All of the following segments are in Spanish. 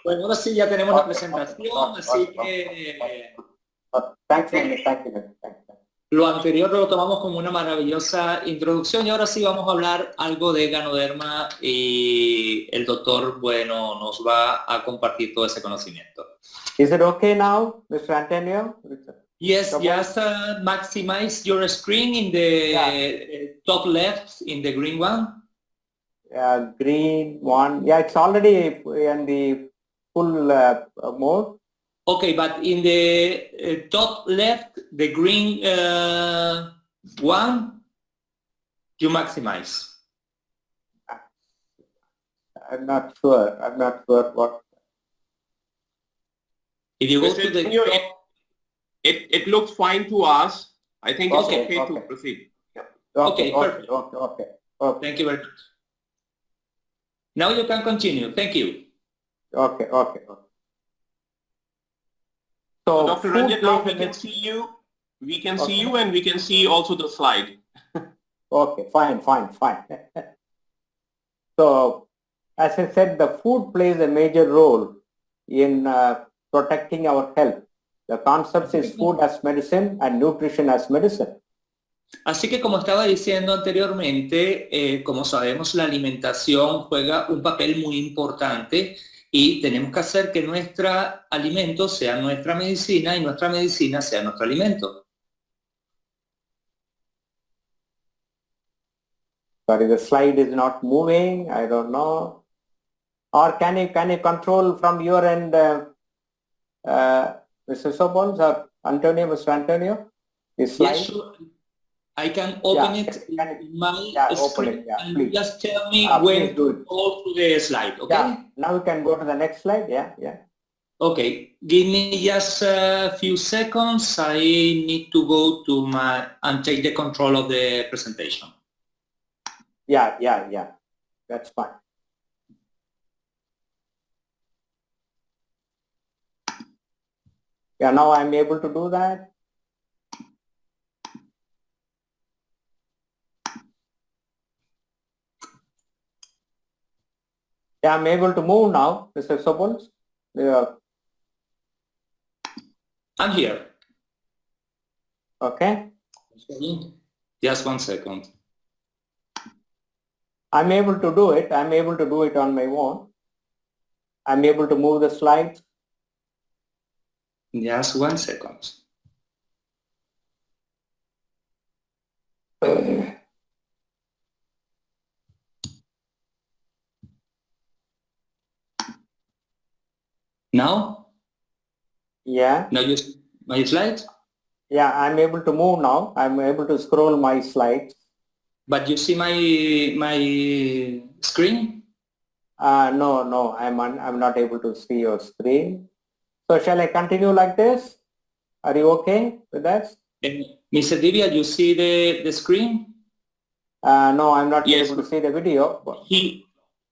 Bueno, ahora sí ya tenemos la presentación, así que Thank you. lo anterior lo tomamos como una maravillosa introducción y ahora sí vamos a hablar algo de Ganoderma y el doctor, bueno, nos va a compartir todo ese conocimiento. Is it okay now, Mr. Antonio? Yes, just maximize your screen in the top left, in the green one. Green one. Yeah, it's already in the full mode. Okay, but in the top left, the green one, you maximize. I'm not sure what. If you go Mr. to the Antonio, top, it looks fine to us. I think it's Okay, okay to okay. proceed. Okay, perfect. Okay. Thank you very much. Now you can continue. Thank you. Okay. So So, Dr. food Ranjit, now plays we a can see you. We can see you and we can see also the slide. Okay, fine. So, as I said, the food plays a major role in protecting our health. The concept is food as medicine and nutrition as medicine. Así que como estaba diciendo anteriormente, como sabemos, la alimentación juega un papel muy importante y tenemos que hacer que nuestro alimento sea nuestra medicina y nuestra medicina sea nuestro alimento. Sorry, the slide is not moving. I don't know. Or can you control from your end, Mr. Sobons or Antonio, Mr. Antonio? This slide? Yes, sure. I can open it in my open screen it, and please. just tell me Please when do to it. go to the slide, okay? Yeah, now we can go to the next slide. Yeah. Okay, give me just a few seconds. I need to go to and take the control of the presentation. Yeah. That's fine. Yeah, now I'm able to do that. Yeah, I'm able to move now, Mr. Sobons. I'm here. Okay. Just 1 second. I'm able to do it. I'm able to do it on my own. I'm able to move the slides. Just 1 second. Now? Yeah. Now you see my slides? Yeah, I'm able to move now. I'm able to scroll my slides. But you see my screen? No, I'm not able to see your screen. So shall I continue like this? Are you okay with that? Mr. Divya, you see the screen? No, I'm not Yes. able to see the video.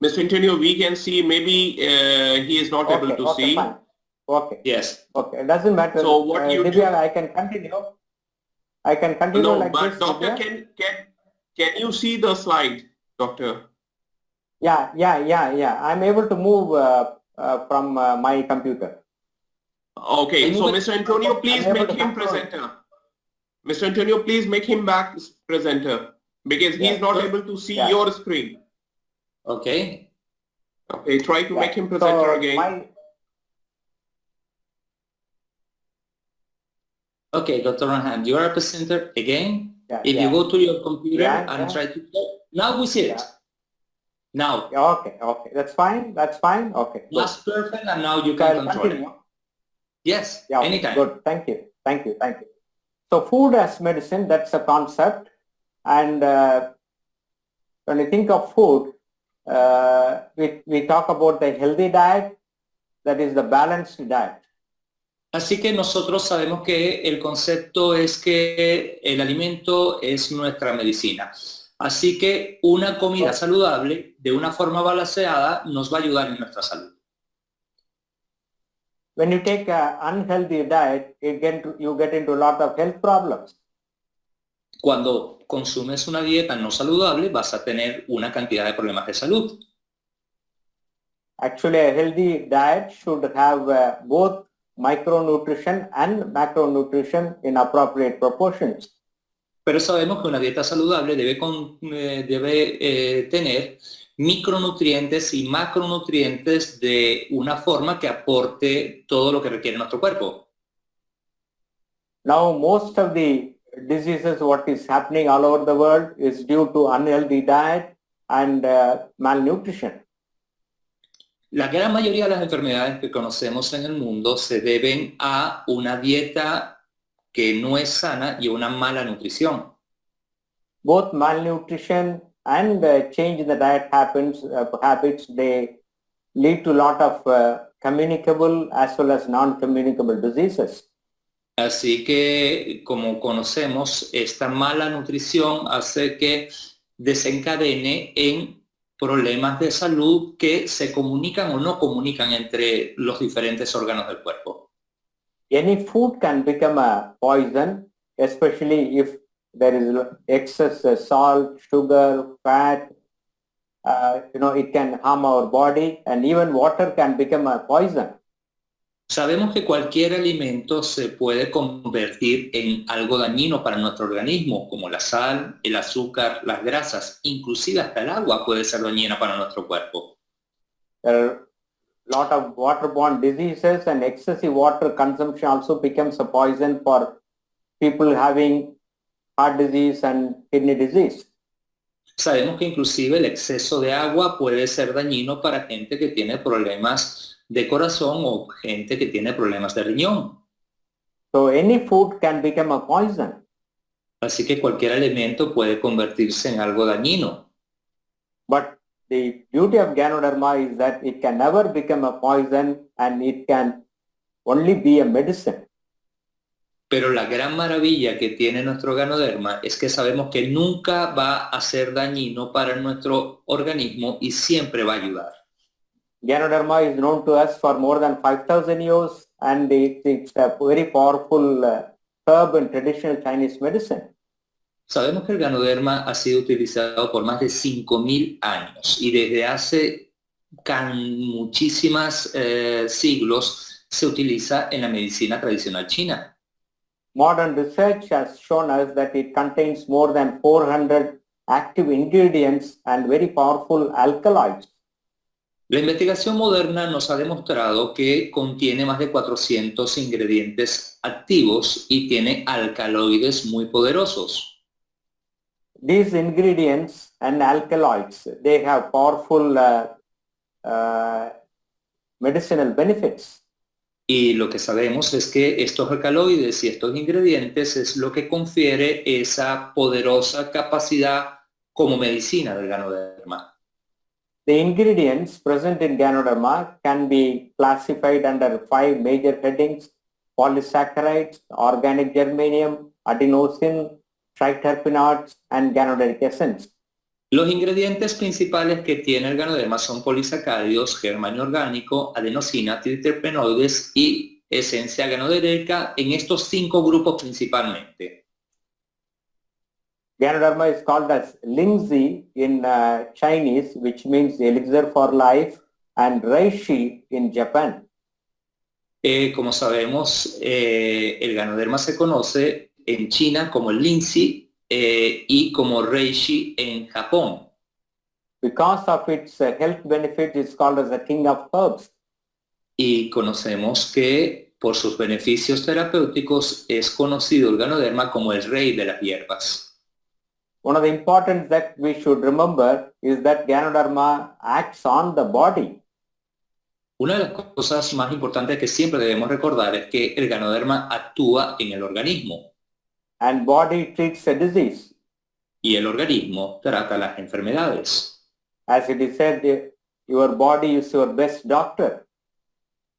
Mr. Antonio, we can see, maybe he is not able to see. Fine. Okay. Yes. Okay, it doesn't matter. So what you Divya, do? I can continue. I can continue No, like but this. doctor, Divya. can you see the slide, doctor? Yeah. I'm able to move from my computer. Okay, so Mr. Antonio, please I'm able make to him control. presenter. Mr. Antonio, please make him back presenter because he is not able to see your screen. Okay. Okay, try to make him presenter again. Okay, Dr. Rahan, you are a presenter again. If you go to your computer and try to now we see it. Now. Okay, that's fine. Okay. That's perfect, and now you can control continue. it. Yes, Yeah, anytime. Good. Thank you. So food as medicine, that's a concept. And when you think of food, we talk about the healthy diet, that is the balanced diet. Así que nosotros sabemos que el concepto es que el alimento es nuestra medicina. Así que una comida saludable de una forma balanceada nos va a ayudar en nuestra salud. When you take an unhealthy diet, you get into a lot of health problems. Cuando consumes una dieta no saludable, vas a tener una cantidad de problemas de salud. Actually, a healthy diet should have both micronutrition and macronutrition in appropriate proportions. Pero sabemos que una dieta saludable debe tener micronutrientes y macronutrientes de una forma que aporte todo lo que requiere nuestro cuerpo. Now, most of the diseases, what is happening all over the world is due to unhealthy diet and malnutrition. La gran mayoría de las enfermedades que conocemos en el mundo se deben a una dieta que no es sana y una mala nutrición. Both malnutrition and change in the diet habits, they lead to a lot of communicable as well as non-communicable diseases. Así que, como conocemos, esta mala nutrición hace que desencadene en problemas de salud que se comunican o no comunican entre los diferentes órganos del cuerpo. Any food can become a poison, especially if there is excess salt, sugar, fat. It can harm our body, and even water can become a poison. Sabemos que cualquier alimento se puede convertir en algo dañino para nuestro organismo, como la sal, el azúcar, las grasas, inclusive hasta el agua puede ser dañina para nuestro cuerpo. There are a lot of waterborne diseases, and excessive water consumption also becomes a poison for people having heart disease and kidney disease. Sabemos que inclusive el exceso de agua puede ser dañino para gente que tiene problemas de corazón o gente que tiene problemas de riñón. So any food can become a poison. Así que cualquier alimento puede convertirse en algo dañino. But the beauty of Ganoderma is that it can never become a poison and it can only be a medicine. Pero la gran maravilla que tiene nuestro Ganoderma es que sabemos que nunca va a ser dañino para nuestro organismo y siempre va a ayudar. Ganoderma is known to us for more than 5,000 years, and it's a very powerful herb in traditional Chinese medicine. Sabemos que el Ganoderma ha sido utilizado por más de 5.000 años y desde hace muchísimos siglos se utiliza en la medicina tradicional china. Modern research has shown us that it contains more than 400 active ingredients and very powerful alkaloids. La investigación moderna nos ha demostrado que contiene más de 400 ingredientes activos y tiene alcaloides muy poderosos. These ingredients and alkaloids, they have powerful medicinal benefits. Y lo que sabemos es que estos alcaloides y estos ingredientes es lo que confiere esa poderosa capacidad como medicina del Ganoderma. The ingredients present in Ganoderma can be classified under 5 major headings: polysaccharides, organic germanium, adenosine, triterpenoids, and ganoderic essence. Los ingredientes principales que tiene el Ganoderma son polisacáridos, germanio orgánico, adenosina, triterpenoides y esencia ganodérica en estos 5 grupos principalmente. Ganoderma is called as Lingzi in Chinese, which means elixir for life, and Reishi in Japan. Como sabemos, el Ganoderma se conoce en China como el Lingzi y como Reishi en Japón. Because of its health benefits, it's called as the king of herbs. Y conocemos que por sus beneficios terapéuticos es conocido el Ganoderma como el rey de las hierbas. One of the important that we should remember is that Ganoderma acts on the body. Una de las cosas más importantes que siempre debemos recordar es que el Ganoderma actúa en el organismo. And body treats a disease. Y el organismo trata las enfermedades. As it is said, your body is your best doctor.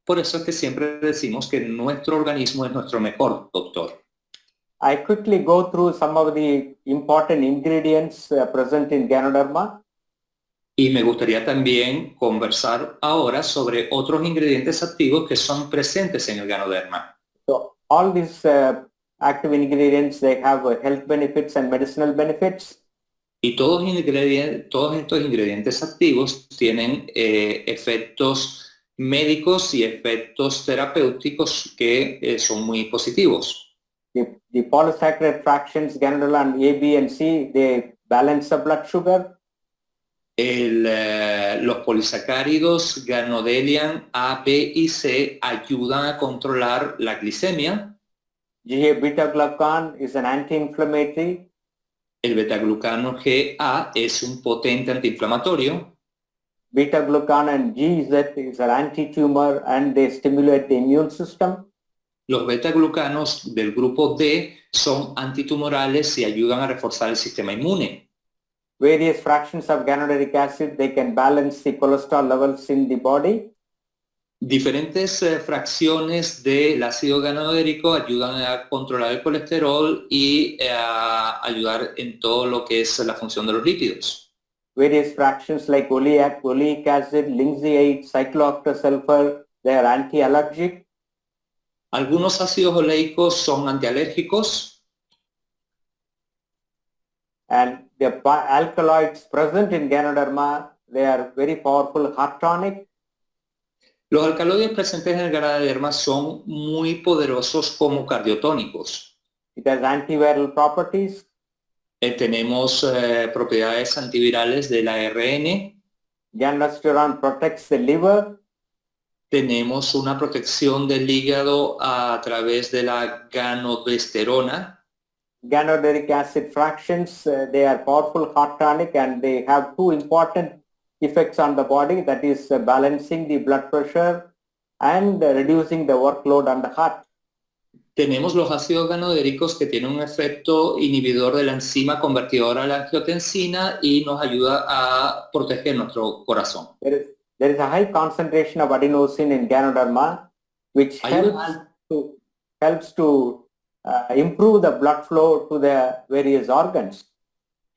Por eso es que siempre decimos que nuestro organismo es nuestro mejor doctor. I quickly go through some of the important ingredients present in Ganoderma. Y me gustaría también conversar ahora sobre otros ingredientes activos que son presentes en el Ganoderma. So all these active ingredients, they have health benefits and medicinal benefits. Y todos estos ingredientes activos tienen efectos médicos y efectos terapéuticos que son muy positivos. The polysaccharide fractions, Ganoderma A, B, and C, they balance the blood sugar. Los polisacáridos Ganodelian A, B y C ayudan a controlar la glicemia. GA-beta-glucan is an anti-inflammatory. El betaglucano GA es un potente antiinflamatorio. Beta-glucan and GZ is an anti-tumor and they stimulate the immune system. Los betaglucanos del grupo D son antitumorales y ayudan a reforzar el sistema inmune. Various fractions of ganoderic acid, they can balance the cholesterol levels in the body. Diferentes fracciones del ácido ganodérico ayudan a controlar el colesterol y a ayudar en todo lo que es la función de los lípidos. Various fractions like oleic acid, linseed, cyclooctasulfur, they are anti-allergic. Algunos ácidos oleicos son antialérgicos. And the alkaloids present in Ganoderma, they are very powerful heart tonic. Los alcaloides presentes en el Ganoderma son muy poderosos como cardiotónicos. It has antiviral properties. Tenemos propiedades antivirales del ARN. Ganosterone protects the liver. Tenemos una protección del hígado a través de la ganodesterona. Ganoderic acid fractions, they are powerful heart tonic and they have two important effects on the body, that is balancing the blood pressure and reducing the workload on the heart. Tenemos los ácidos ganodéricos que tienen un efecto inhibidor de la enzima convertidora a la angiotensina y nos ayuda a proteger nuestro corazón. There is a high concentration of adenosine in Ganoderma, which helps to improve the blood flow to the various organs.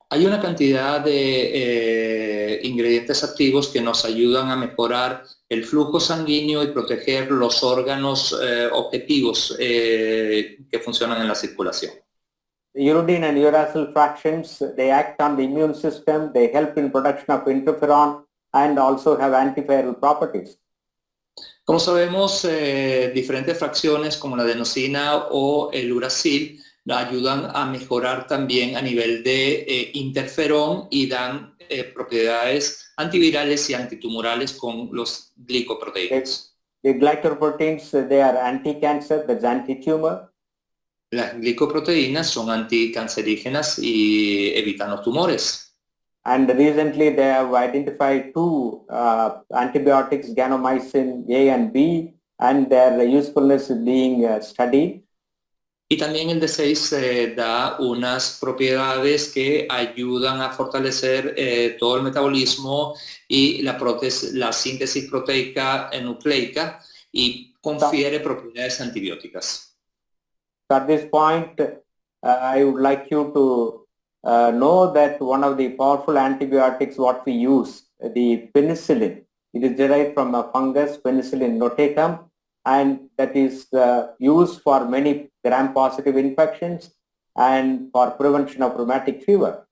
Hay una cantidad de ingredientes activos que nos ayudan a mejorar el flujo sanguíneo y proteger los órganos objetivos que funcionan en la circulación. The uridine and uracil fractions, they act on the immune system, they help in production of interferon and also have antiviral properties. Como sabemos, diferentes fracciones como la adenosina o el uracil ayudan a mejorar también a nivel de interferón y dan propiedades antivirales y antitumorales con los glicoproteínas. The glycoproteins, they are anti-cancer, that's anti-tumor. Las glicoproteínas son anticancerígenas y evitan los tumores. And recently they have identified two antibiotics, ganomycin A and B, and their usefulness is being studied. Y también el D6 da unas propiedades que ayudan a fortalecer todo el metabolismo y la síntesis proteica nucleica y confiere propiedades antibióticas. So at this point, I would like you to know that one of the powerful antibiotics what we use, the penicillin, it is derived from a fungus, Penicillium notatum, and that is used for many gram-positive infections and for prevention of rheumatic fever.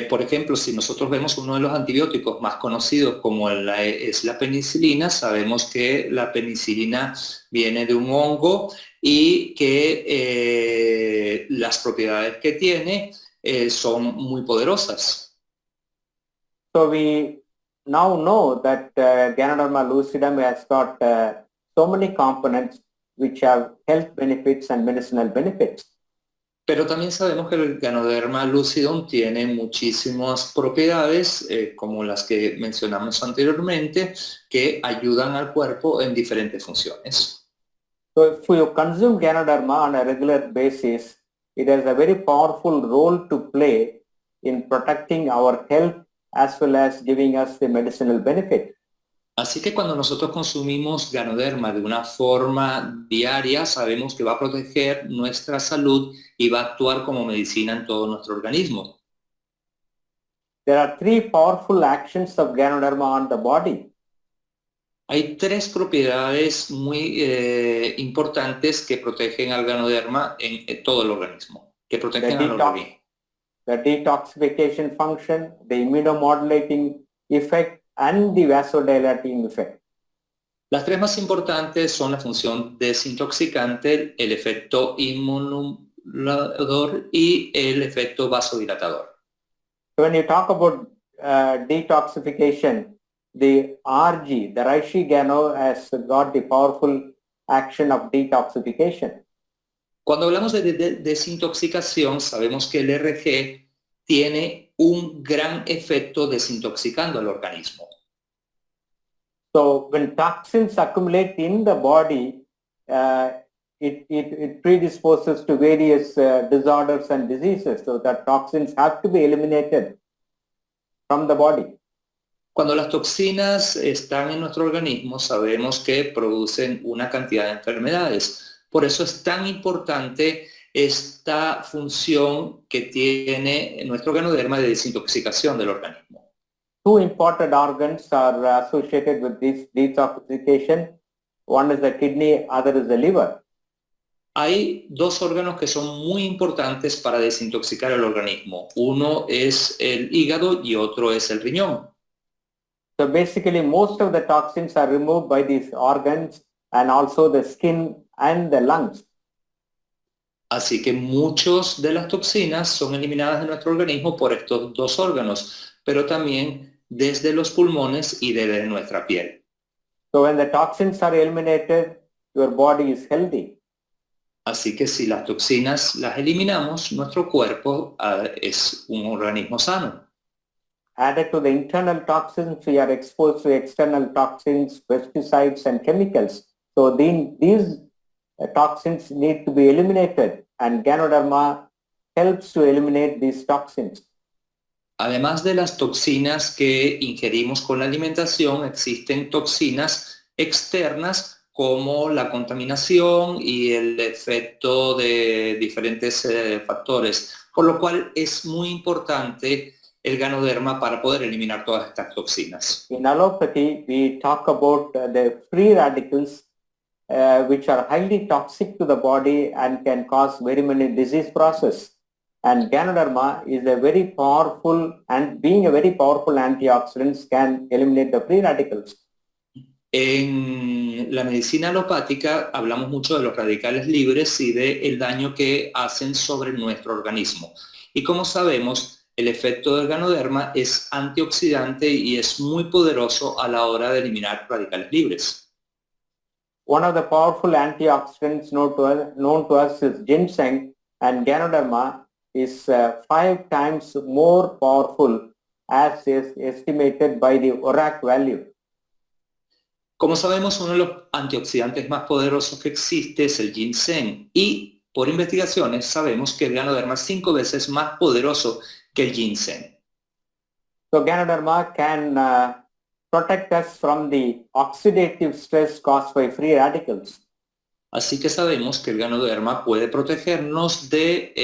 Por ejemplo, si nosotros vemos uno de los antibióticos más conocidos como es la penicilina, sabemos que la penicilina viene de un hongo y que las propiedades que tiene son muy poderosas. So we now know that Ganoderma lucidum has got so many components which have health benefits and medicinal benefits. Pero también sabemos que el Ganoderma lucidum tiene muchísimas propiedades, como las que mencionamos anteriormente, que ayudan al cuerpo en diferentes funciones. So if you consume Ganoderma on a regular basis, it has a very powerful role to play in protecting our health as well as giving us the medicinal benefit. Así que cuando nosotros consumimos Ganoderma de una forma diaria, sabemos que va a proteger nuestra salud y va a actuar como medicina en todo nuestro organismo. There are three powerful actions of Ganoderma on the body. Hay tres propiedades muy importantes que protegen al Ganoderma en todo el organismo, que protegen al organismo. the detoxification function, the immunomodulating effect, and the vasodilating effect. Las tres más importantes son la función desintoxicante, el efecto inmunomodulador y el efecto vasodilatador. When you talk about detoxification, the RG, the reishi gano, has got the powerful action of detoxification. Cuando hablamos de desintoxicación, sabemos que el RG tiene un gran efecto desintoxicando al organismo. So when toxins accumulate in the body, it predisposes to various disorders and diseases. So that toxins have to be eliminated from the body. Cuando las toxinas están en nuestro organismo, sabemos que producen una cantidad de enfermedades. Por eso es tan importante esta función que tiene nuestro ganoderma de desintoxicación del organismo. Two important organs are associated with this detoxification. One is the kidney, other is the liver. Hay dos órganos que son muy importantes para desintoxicar el organismo. Uno es el hígado y otro es el riñón. So basically most of the toxins are removed by these organs and also the skin and the lungs. Así que muchas de las toxinas son eliminadas de nuestro organismo por estos dos órganos, pero también desde los pulmones y desde nuestra piel. So when the toxins are eliminated, your body is healthy. Así que si las toxinas las eliminamos, nuestro cuerpo es un organismo sano. Added to the internal toxins, we are exposed to external toxins, pesticides, and chemicals. So these toxins need to be eliminated, and Ganoderma helps to eliminate these toxins. Además de las toxinas que ingerimos con la alimentación, existen toxinas externas como la contaminación y el efecto de diferentes factores, por lo cual es muy importante el ganoderma para poder eliminar todas estas toxinas. In allopathy, we talk about the free radicals, which are highly toxic to the body and can cause very many disease process. And Ganoderma is a very powerful, and being a very powerful antioxidant, can eliminate the free radicals. En la medicina alopática hablamos mucho de los radicales libres y del daño que hacen sobre nuestro organismo. Y como sabemos, el efecto del ganoderma es antioxidante y es muy poderoso a la hora de eliminar radicales libres. One of the powerful antioxidants known to us is ginseng, and Ganoderma is 5 times more powerful as is estimated by the ORAC value. Como sabemos, uno de los antioxidantes más poderosos que existe es el ginseng y por investigaciones sabemos que el ganoderma es 5 veces más poderoso que el ginseng. So Ganoderma can protect us from the oxidative stress caused by free radicals. Así que sabemos que el ganoderma puede protegernos de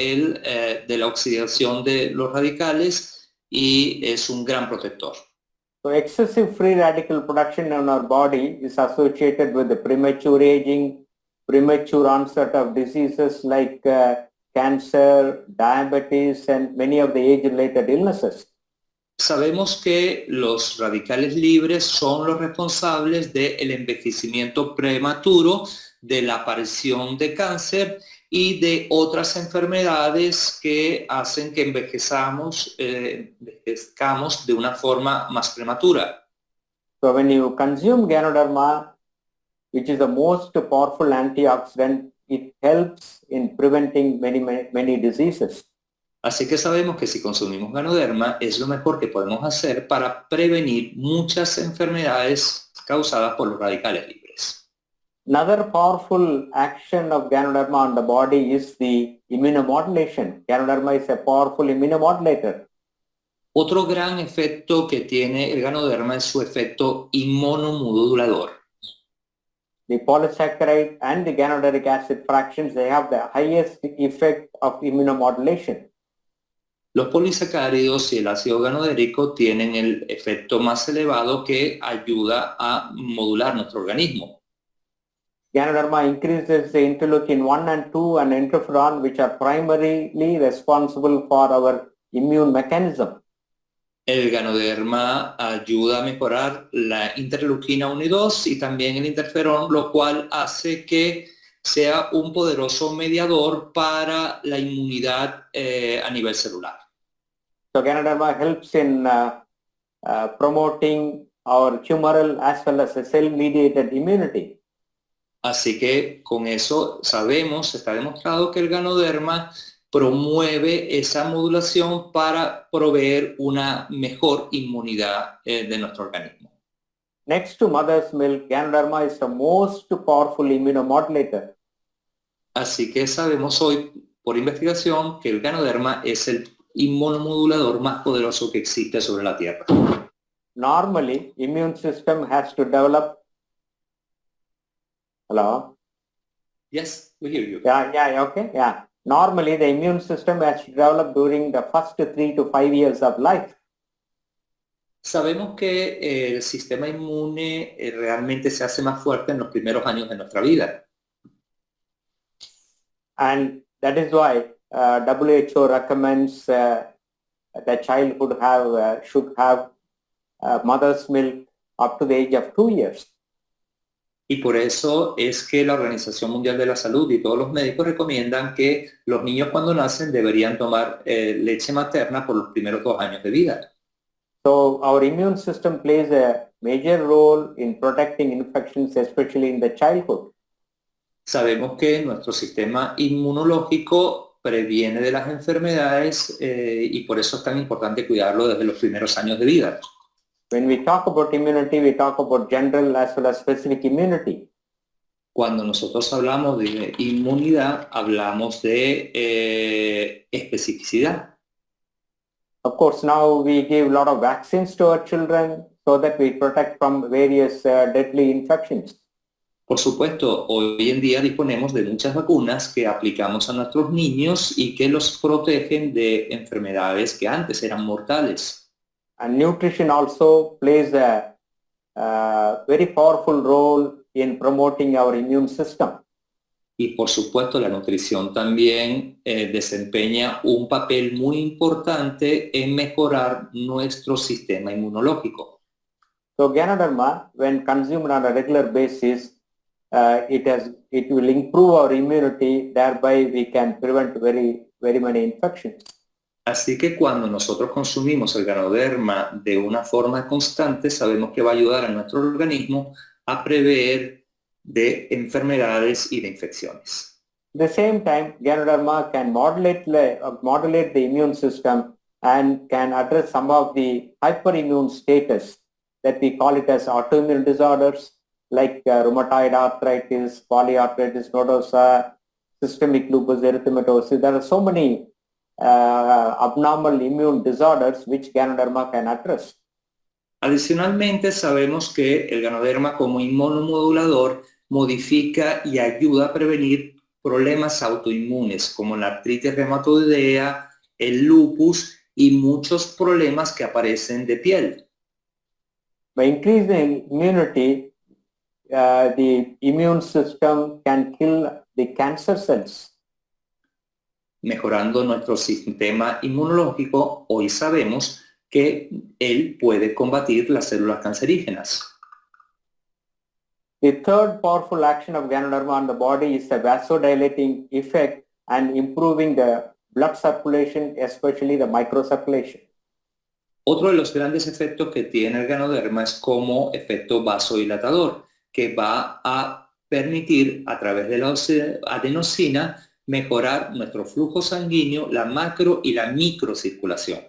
la oxidación de los radicales y es un gran protector. So excessive free radical production in our body is associated with the premature aging, premature onset of diseases like cancer, diabetes, and many of the age-related illnesses. Sabemos que los radicales libres son los responsables del envejecimiento prematuro, de la aparición de cáncer y de otras enfermedades que hacen que envejezcamos de una forma más prematura. So when you consume Ganoderma, which is the most powerful antioxidant, it helps in preventing many diseases. Así que sabemos que si consumimos ganoderma es lo mejor que podemos hacer para prevenir muchas enfermedades causadas por los radicales libres. Another powerful action of Ganoderma on the body is the immunomodulation. Ganoderma is a powerful immunomodulator. Otro gran efecto que tiene el ganoderma es su efecto inmunomodulador. The polysaccharide and the ganoderic acid fractions, they have the highest effect of immunomodulation. Los polisacáridos y el ácido ganodérico tienen el efecto más elevado que ayuda a modular nuestro organismo. Ganoderma increases the interleukin 1 and 2 and interferon, which are primarily responsible for our immune mechanism. El ganoderma ayuda a mejorar la interleuquina 1 y 2 y también el interferón, lo cual hace que sea un poderoso mediador para la inmunidad a nivel celular. So Ganoderma helps in promoting our humoral as well as cell-mediated immunity. Así que con eso sabemos, está demostrado que el ganoderma promueve esa modulación para proveer una mejor inmunidad de nuestro organismo. Next to mother's milk, Ganoderma is the most powerful immunomodulator. Así que sabemos hoy por investigación que el ganoderma es el inmunomodulador más poderoso que existe sobre la Tierra. Normally, immune system has to develop. Hello? Yes, we hear you. Yeah, okay, yeah. Normally, the immune system has to develop during the first 3 to 5 years of life. Sabemos que el sistema inmune realmente se hace más fuerte en los primeros años de nuestra vida. And that is why WHO recommends the child should have mother's milk up to the age of 2 years. Y por eso es que la Organización Mundial de la Salud y todos los médicos recomiendan que los niños cuando nacen deberían tomar leche materna por los primeros 2 años de vida. So our immune system plays a major role in protecting infections, especially in the childhood. Sabemos que nuestro sistema inmunológico previene de las enfermedades y por eso es tan importante cuidarlo desde los primeros años de vida. When we talk about immunity, we talk about general as well as specific immunity. Cuando nosotros hablamos de inmunidad, hablamos de especificidad. Of course, now we give a lot of vaccines to our children so that we protect from various deadly infections. Por supuesto, hoy en día disponemos de muchas vacunas que aplicamos a nuestros niños y que los protegen de enfermedades que antes eran mortales. And nutrition also plays a very powerful role in promoting our immune system. Y por supuesto la nutrición también desempeña un papel muy importante en mejorar nuestro sistema inmunológico. So Ganoderma, when consumed on a regular basis, it will improve our immunity, thereby we can prevent very many infections. Así que cuando nosotros consumimos el ganoderma de una forma constante, sabemos que va a ayudar a nuestro organismo a prever de enfermedades y de infecciones. At the same time, Ganoderma can modulate the immune system and can address some of the hyperimmune status that we call it as autoimmune disorders like rheumatoid arthritis, polyarthritis nodosa, systemic lupus erythematosus. There are so many abnormal immune disorders which Ganoderma can address. Adicionalmente, sabemos que el ganoderma como inmunomodulador modifica y ayuda a prevenir problemas autoinmunes como la artritis reumatoidea, el lupus y muchos problemas que aparecen de piel. By increasing immunity, the immune system can kill the cancer cells. Mejorando nuestro sistema inmunológico, hoy sabemos que él puede combatir las células cancerígenas. The third powerful action of Ganoderma on the body is the vasodilating effect and improving the blood circulation, especially the microcirculation. Otro de los grandes efectos que tiene el ganoderma es como efecto vasodilatador, que va a permitir a través de la adenosina mejorar nuestro flujo sanguíneo, la macro y la microcirculación.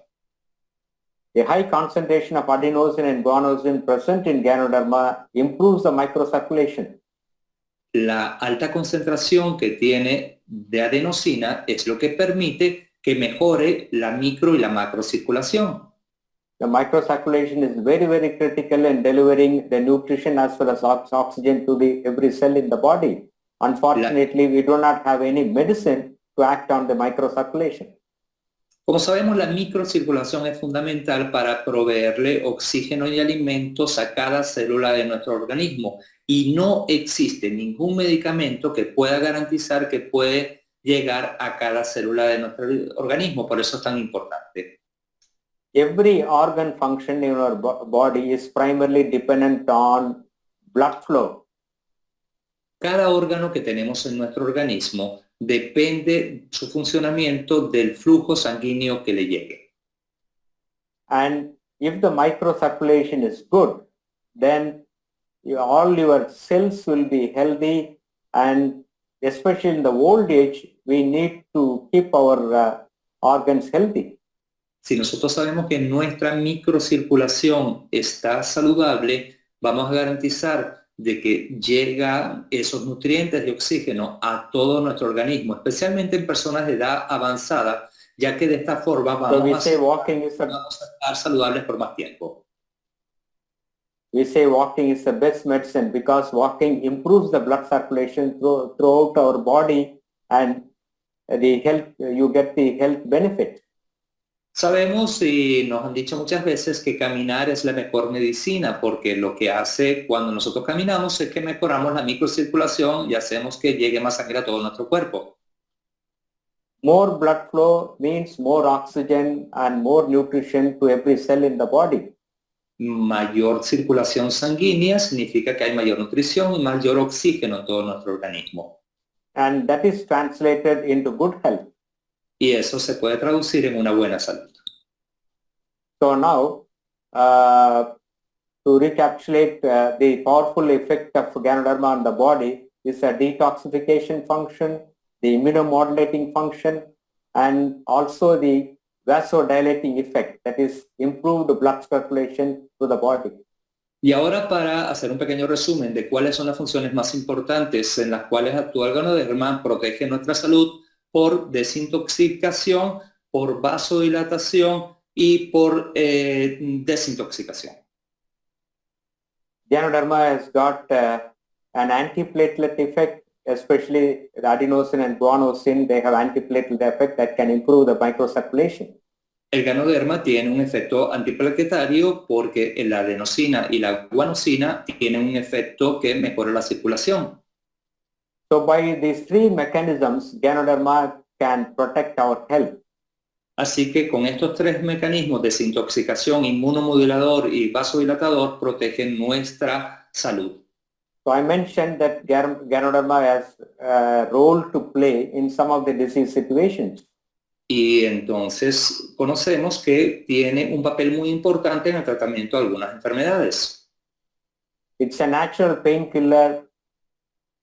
The high concentration of adenosine and guanosine present in Ganoderma improves the microcirculation. La alta concentración que tiene de adenosina es lo que permite que mejore la micro y la macrocirculación. The microcirculation is very critical in delivering the nutrition as well as oxygen to every cell in the body. Unfortunately, we do not have any medicine to act on the microcirculation. Como sabemos, la microcirculación es fundamental para proveerle oxígeno y alimentos a cada célula de nuestro organismo y no existe ningún medicamento que pueda garantizar que puede llegar a cada célula de nuestro organismo. Por eso es tan importante. Every organ function in our body is primarily dependent on blood flow. Cada órgano que tenemos en nuestro organismo depende su funcionamiento del flujo sanguíneo que le llegue. And if the microcirculation is good, then all your cells will be healthy, and especially in the old age, we need to keep our organs healthy. Si nosotros sabemos que nuestra microcirculación está saludable, vamos a garantizar de que llegan esos nutrientes de oxígeno a todo nuestro organismo, especialmente en personas de edad avanzada, ya que de esta forma vamos a estar saludables por más tiempo. We say walking is the best medicine because walking improves the blood circulation throughout our body, and you get the health benefit. Sabemos y nos han dicho muchas veces que caminar es la mejor medicina, porque lo que hace cuando nosotros caminamos es que mejoramos la microcirculación y hacemos que llegue más sangre a todo nuestro cuerpo. More blood flow means more oxygen and more nutrition to every cell in the body. Mayor circulación sanguínea significa que hay mayor nutrición y mayor oxígeno en todo nuestro organismo. And that is translated into good health. Y eso se puede traducir en una buena salud. So now, to recapitulate the powerful effect of Ganoderma on the body is a detoxification function, the immunomodulating function, and also the vasodilating effect, that is improved blood circulation to the body. Y ahora, para hacer un pequeño resumen de cuáles son las funciones más importantes en las cuales actúa el Ganoderma, protege nuestra salud por desintoxicación, por vasodilatación y por desintoxicación. Ganoderma has got an antiplatelet effect, especially the adenosine and guanosine. They have antiplatelet effect that can improve the microcirculation. El Ganoderma tiene un efecto antiplaquetario porque la adenosina y la guanosina tienen un efecto que mejora la circulación. So by these three mechanisms, Ganoderma can protect our health. Así que con estos tres mecanismos, desintoxicación, inmunomodulador y vasodilatador, protegen nuestra salud. So I mentioned that Ganoderma has a role to play in some of the disease situations. Y entonces conocemos que tiene un papel muy importante en el tratamiento de algunas enfermedades. It's a natural painkiller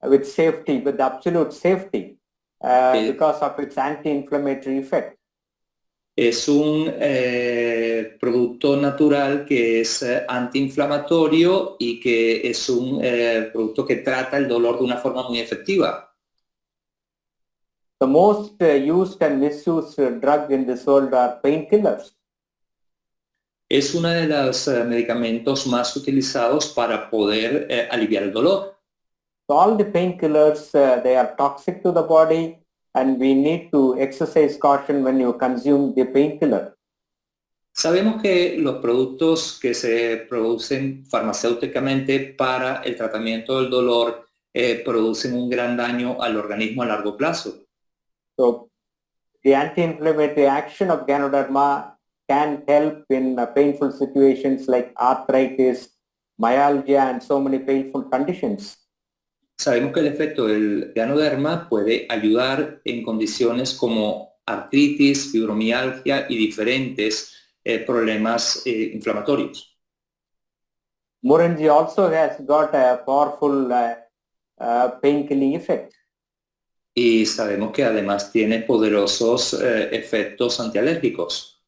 with safety, with absolute safety, because of its anti-inflammatory effect. Es un producto natural que es antiinflamatorio y que es un producto que trata el dolor de una forma muy efectiva. The most used and misused drug in this world are painkillers. Es uno de los medicamentos más utilizados para poder aliviar el dolor. So all the painkillers, they are toxic to the body, and we need to exercise caution when you consume the painkiller. Sabemos que los productos que se producen farmacéuticamente para el tratamiento del dolor producen un gran daño al organismo a largo plazo. So the anti-inflammatory action of Ganoderma can help in painful situations like arthritis, myalgia, and so many painful conditions. Sabemos que el efecto del Ganoderma puede ayudar en condiciones como artritis, fibromialgia y diferentes problemas inflamatorios. Moringa also has got a powerful painkilling effect. Y sabemos que además tiene poderosos efectos antialérgicos.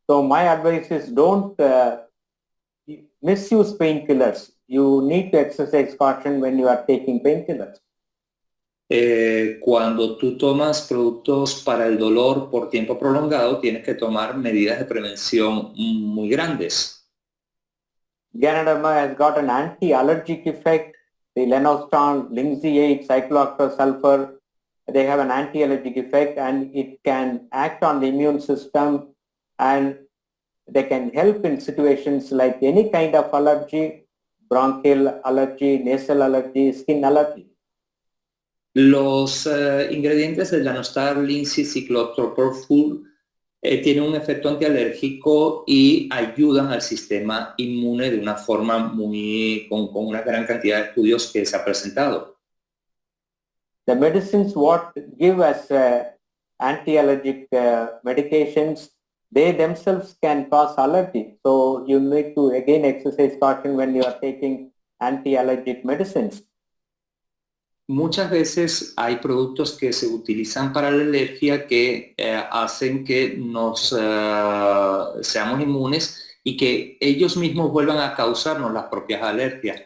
So my advice is don't misuse painkillers. You need to exercise caution when you are taking painkillers. Cuando tú tomas productos para el dolor por tiempo prolongado, tienes que tomar medidas de prevención muy grandes. Ganoderma has got an anti-allergic effect. The Lenostan, linseed, cyclooctasulfur, they have an anti-allergic effect, and it can act on the immune system, and they can help in situations like any kind of allergy, bronchial allergy, nasal allergy, skin allergy. Los ingredientes del Llanostar Linseed Cyclotropopur tienen un efecto antialérgico y ayudan al sistema inmune de una forma con una gran cantidad de estudios que se ha presentado. The medicines what give us anti-allergic medications, they themselves can cause allergy. So you need to again exercise caution when you are taking anti-allergic medicines. Muchas veces hay productos que se utilizan para la alergia que hacen que seamos inmunes y que ellos mismos vuelvan a causarnos las propias alergias.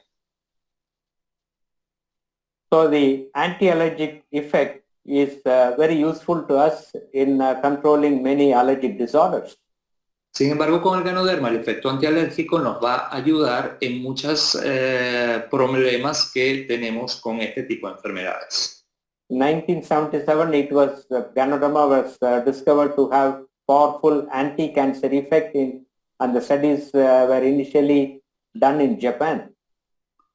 So the anti-allergic effect is very useful to us in controlling many allergic disorders. Sin embargo, con el Ganoderma, el efecto antialérgico nos va a ayudar en muchos problemas que tenemos con este tipo de enfermedades. In 1977, Ganoderma was discovered to have powerful anti-cancer effect and the studies were initially done in Japan.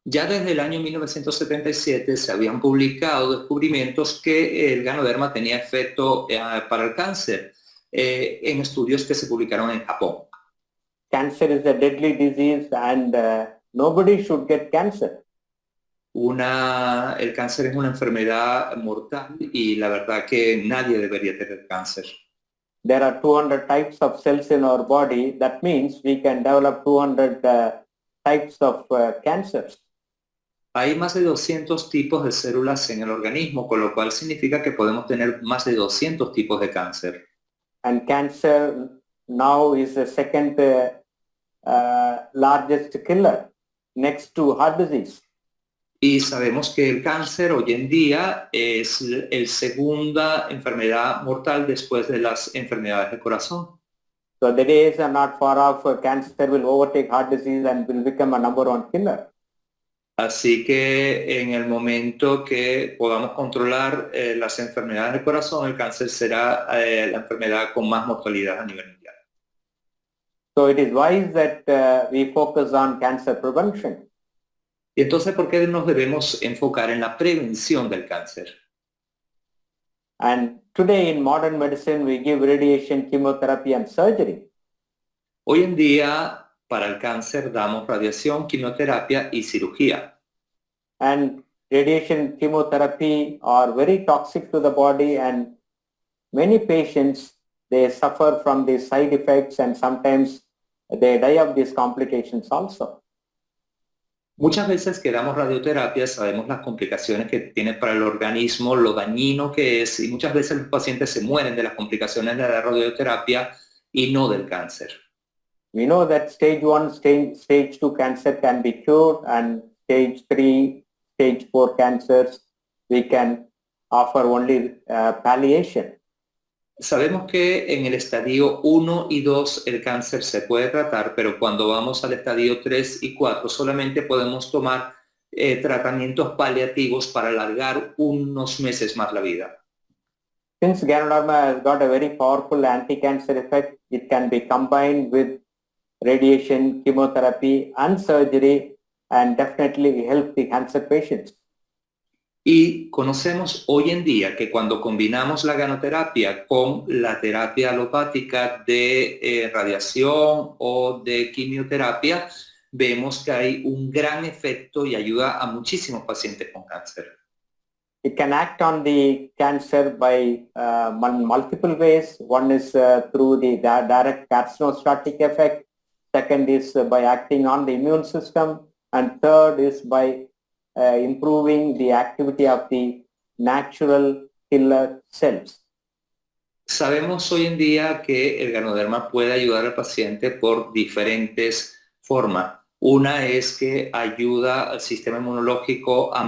Ya desde el año 1977 se habían publicado descubrimientos que el Ganoderma tenía efecto para el cáncer en estudios que se publicaron en Japón. Cancer is a deadly disease and nobody should get cancer. El cáncer es una enfermedad mortal y la verdad que nadie debería tener cáncer. There are 200 types of cells in our body. That means we can develop 200 types of cancers. Hay más de 200 tipos de células en el organismo, con lo cual significa que podemos tener más de 200 tipos de cáncer. And cancer now is the second largest killer next to heart disease. Y sabemos que el cáncer hoy en día es la segunda enfermedad mortal después de las enfermedades del corazón. So the days are not far off. Cancer will overtake heart disease and will become a number one killer. Así que en el momento que podamos controlar las enfermedades del corazón, el cáncer será la enfermedad con más mortalidad a nivel mundial. So it is wise that we focus on cancer prevention. Y entonces, ¿por qué nos debemos enfocar en la prevención del cáncer? And today in modern medicine, we give radiation, chemotherapy, and surgery. Hoy en día, para el cáncer damos radiación, quimioterapia y cirugía. And radiation, chemotherapy are very toxic to the body, and many patients, they suffer from the side effects and sometimes they die of these complications also. Muchas veces que damos radioterapia sabemos las complicaciones que tiene para el organismo, lo dañino que es, y muchas veces los pacientes se mueren de las complicaciones de la radioterapia y no del cáncer. We know that stage 1, stage 2 cancer can be cured, and stage 3, stage 4 cancers, we can offer only palliation. Sabemos que en el estadio 1 y 2 el cáncer se puede tratar, pero cuando vamos al estadio 3 y 4 solamente podemos tomar tratamientos paliativos para alargar unos meses más la vida. Since Ganoderma has got a very powerful anti-cancer effect, it can be combined with radiation, chemotherapy, and surgery, and definitely help the cancer patients. Y conocemos hoy en día que cuando combinamos la ganoterapia con la terapia alopática de radiación o de quimioterapia, vemos que hay un gran efecto y ayuda a muchísimos pacientes con cáncer. It can act on the cancer by multiple ways. One is through the direct carcinostatic effect. Second is by acting on the immune system. And third is by improving the activity of the natural killer cells. Sabemos hoy en día que el Ganoderma puede ayudar al paciente por diferentes formas. Una es que ayuda al sistema inmunológico a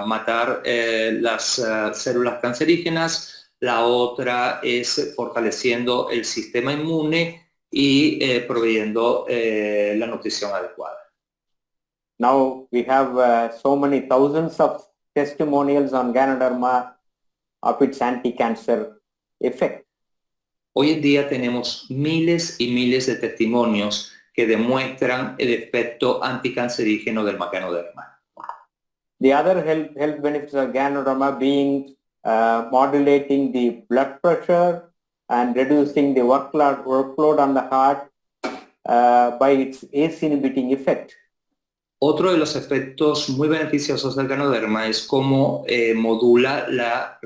matar las células cancerígenas. La otra es fortaleciendo el sistema inmune y proveyendo la nutrición adecuada. Now we have so many thousands of testimonials on Ganoderma of its anti-cancer effect. Hoy en día tenemos miles y miles de testimonios que demuestran el efecto anticancerígeno del Ganoderma. The other health benefits of Ganoderma being modulating the blood pressure and reducing the workload on the heart by its ACE inhibiting effect. Otro de los efectos muy beneficiosos del Ganoderma es cómo modula la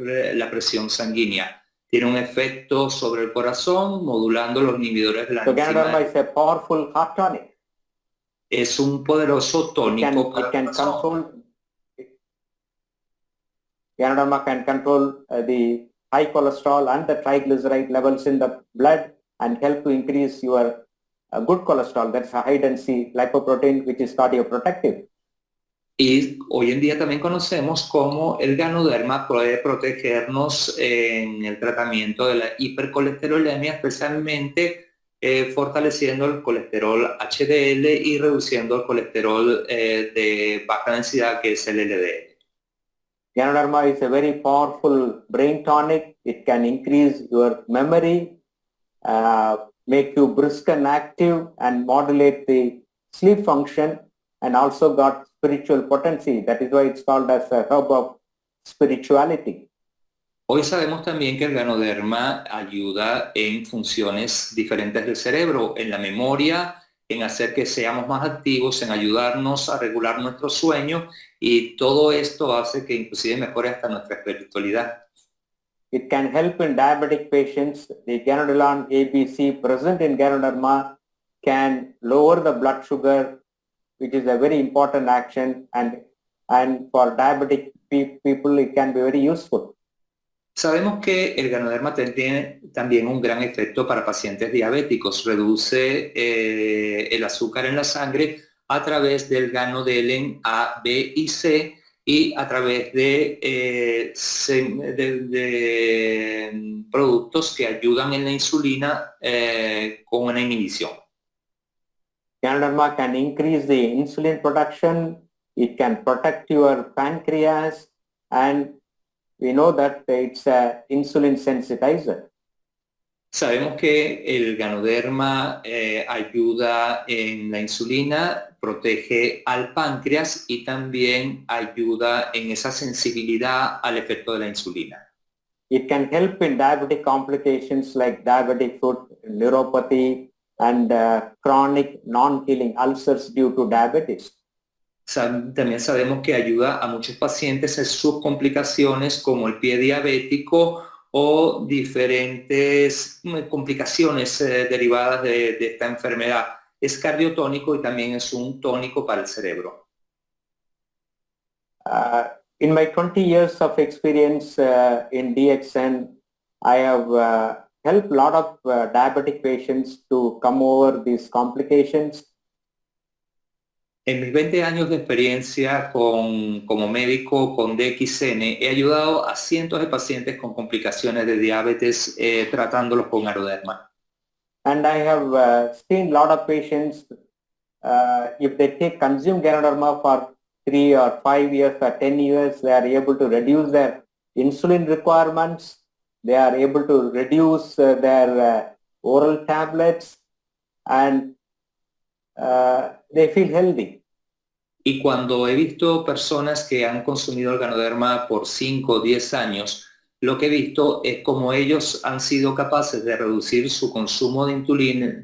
presión sanguínea. Tiene un efecto sobre el corazón, modulando los inhibidores de la So enzima. Ganoderma is a powerful heart tonic. Es un poderoso tónico para el corazón. Ganoderma can control the high cholesterol and the triglyceride levels in the blood and help to increase your good cholesterol. That's a high density lipoprotein which is cardioprotective. Y hoy en día también conocemos cómo el Ganoderma puede protegernos en el tratamiento de la hipercolesterolemia, especialmente fortaleciendo el colesterol HDL y reduciendo el colesterol de baja densidad, que es el LDL. Ganoderma is a very powerful brain tonic. It can increase your memory, make you brisk and active, and modulate the sleep function, and also got spiritual potency. That is why it's called as a hub of spirituality. Hoy sabemos también que el Ganoderma ayuda en funciones diferentes del cerebro, en la memoria, en hacer que seamos más activos, en ayudarnos a regular nuestro sueño, y todo esto hace que inclusive mejore hasta nuestra espiritualidad. It can help in diabetic patients. The Ganoderma ABC present in Ganoderma can lower the blood sugar, which is a very important action, and for diabetic people it can be very useful. Sabemos que el Ganoderma tiene también un gran efecto para pacientes diabéticos. Reduce el azúcar en la sangre a través del Ganodelen A, B y C, y a través de productos que ayudan en la insulina con una inhibición. Ganoderma can increase the insulin production. It can protect your pancreas, and we know that it's an insulin sensitizer. Sabemos que el Ganoderma ayuda en la insulina, protege al páncreas y también ayuda en esa sensibilidad al efecto de la insulina. It can help in diabetic complications like diabetic foot neuropathy and chronic non-healing ulcers due to diabetes. También sabemos que ayuda a muchos pacientes en sus complicaciones como el pie diabético o diferentes complicaciones derivadas de esta enfermedad. Es cardiotónico y también es un tónico para el cerebro. In my 20 years of experience in DXN, I have helped a lot of diabetic patients to come over these complications. En mis 20 años de experiencia como médico con DXN, he ayudado a cientos de pacientes con complicaciones de diabetes tratándolos con Ganoderma. And I have seen a lot of patients, if they consume Ganoderma for 3 or 5 years or 10 years, they are able to reduce their insulin requirements. They are able to reduce their oral tablets, and they feel healthy. Y cuando he visto personas que han consumido el Ganoderma por 5 o 10 años, lo que he visto es cómo ellos han sido capaces de reducir su consumo de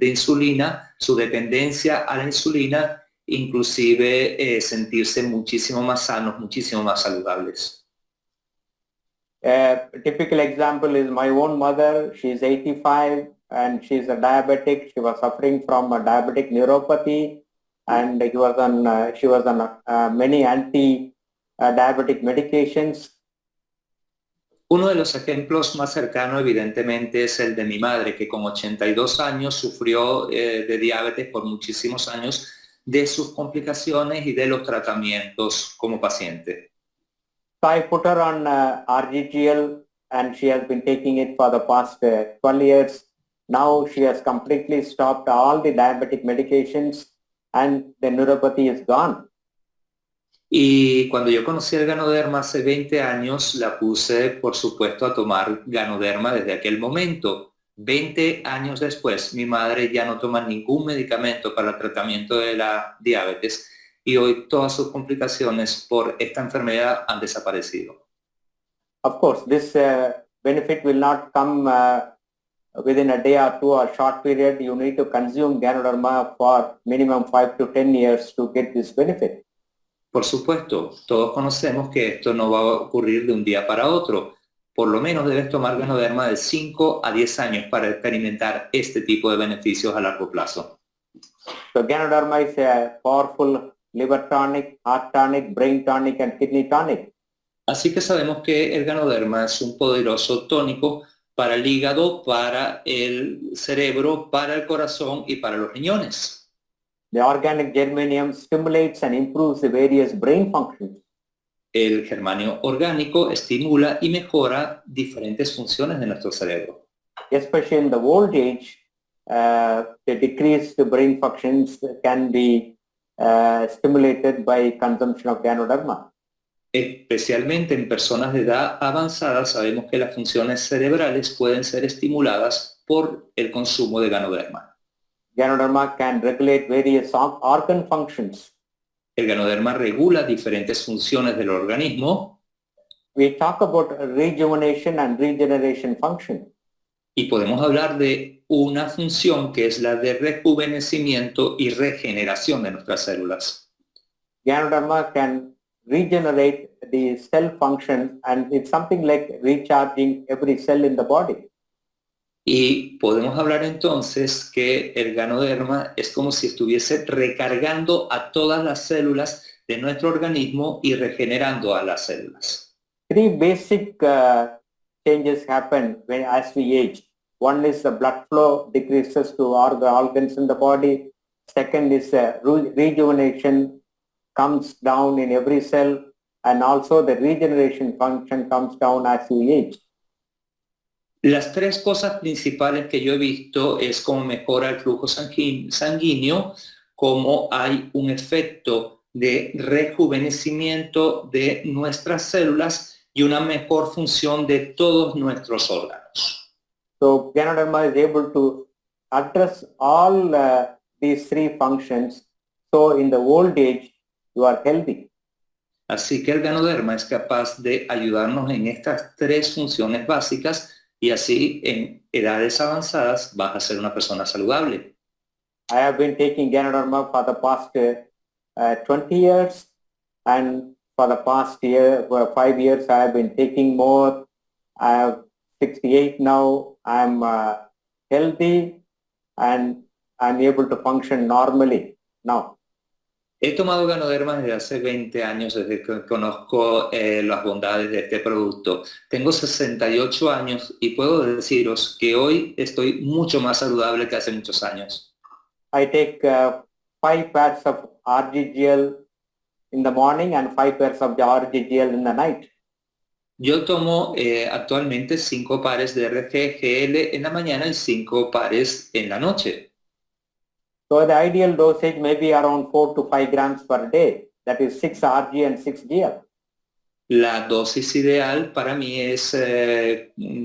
insulina, su dependencia a la insulina, inclusive sentirse muchísimo más sanos, muchísimo más saludables. A typical example is my own mother. She's 85 and she's a diabetic. She was suffering from a diabetic neuropathy, and she was on many anti-diabetic medications. Uno de los ejemplos más cercanos, evidentemente, es el de mi madre, que con 82 años sufrió de diabetes por muchísimos años, de sus complicaciones y de los tratamientos como paciente. So I put her on RGGL, and she has been taking it for the past 12 years. Now she has completely stopped all the diabetic medications, and the neuropathy is gone. Y cuando yo conocí el Ganoderma hace 20 años, la puse, por supuesto, a tomar Ganoderma desde aquel momento. 20 años después, mi madre ya no toma ningún medicamento para el tratamiento de la diabetes y hoy todas sus complicaciones por esta enfermedad han desaparecido. Of course, this benefit will not come within a day or two or short period. You need to consume Ganoderma for minimum 5 to 10 years to get this benefit. Por supuesto, todos conocemos que esto no va a ocurrir de un día para otro. Por lo menos debes tomar Ganoderma de 5 a 10 años para experimentar este tipo de beneficios a largo plazo. So Ganoderma is a powerful liver tonic, heart tonic, brain tonic, and kidney tonic. Así que sabemos que el Ganoderma es un poderoso tónico para el hígado, para el cerebro, para el corazón y para los riñones. The organic germanium stimulates and improves the various brain functions. El germanio orgánico estimula y mejora diferentes funciones de nuestro cerebro. Especially in the old age, the decreased brain functions can be stimulated by consumption of Ganoderma. Especialmente en personas de edad avanzada, sabemos que las funciones cerebrales pueden ser estimuladas por el consumo de Ganoderma. Ganoderma can regulate various organ functions. El Ganoderma regula diferentes funciones del organismo. We talk about rejuvenation and regeneration function. Y podemos hablar de una función que es la de rejuvenecimiento y regeneración de nuestras células. Ganoderma can regenerate the cell function, and it's something like recharging every cell in the body. Y podemos hablar entonces que el Ganoderma es como si estuviese recargando a todas las células de nuestro organismo y regenerando a las células. Three basic changes happen as we age. One is the blood flow decreases to all the organs in the body. Second is rejuvenation comes down in every cell, and also the regeneration function comes down as we age. Las tres cosas principales que yo he visto es cómo mejora el flujo sanguíneo, cómo hay un efecto de rejuvenecimiento de nuestras células y una mejor función de todos nuestros órganos. So Ganoderma is able to address all these three functions. So in the old age, you are healthy. Así que el Ganoderma es capaz de ayudarnos en estas tres funciones básicas y así en edades avanzadas vas a ser una persona saludable. I have been taking Ganoderma for the past 20 years, and for the past 5 years I have been taking more. I have 68 now. I'm healthy and I'm able to function normally now. He tomado Ganoderma desde hace 20 años, desde que conozco las bondades de este producto. Tengo 68 años y puedo deciros que hoy estoy mucho más saludable que hace muchos años. I take 5 pairs of RGGL in the morning and 5 pairs of the RGGL in the night. Yo tomo actualmente 5 pares de RGGL en la mañana y 5 pares en la noche. So the ideal dosage may be around 4 to 5 grams per day. That is 6 RG and 6 GL. La dosis ideal para mí es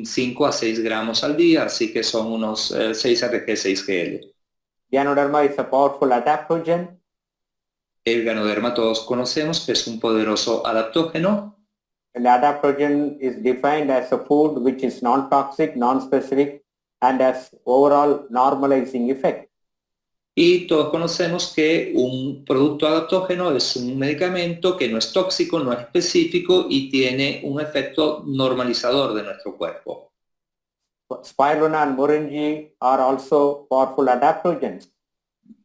5 a 6 gramos al día, así que son unos 6 RG, 6 GL. Ganoderma is a powerful adaptogen. El Ganoderma todos conocemos que es un poderoso adaptógeno. And adaptogen is defined as a food which is non-toxic, non-specific, and has overall normalizing effect. Y todos conocemos que un producto adaptógeno es un medicamento que no es tóxico, no es específico y tiene un efecto normalizador de nuestro cuerpo. Spirulina and Moringa are also powerful adaptogens.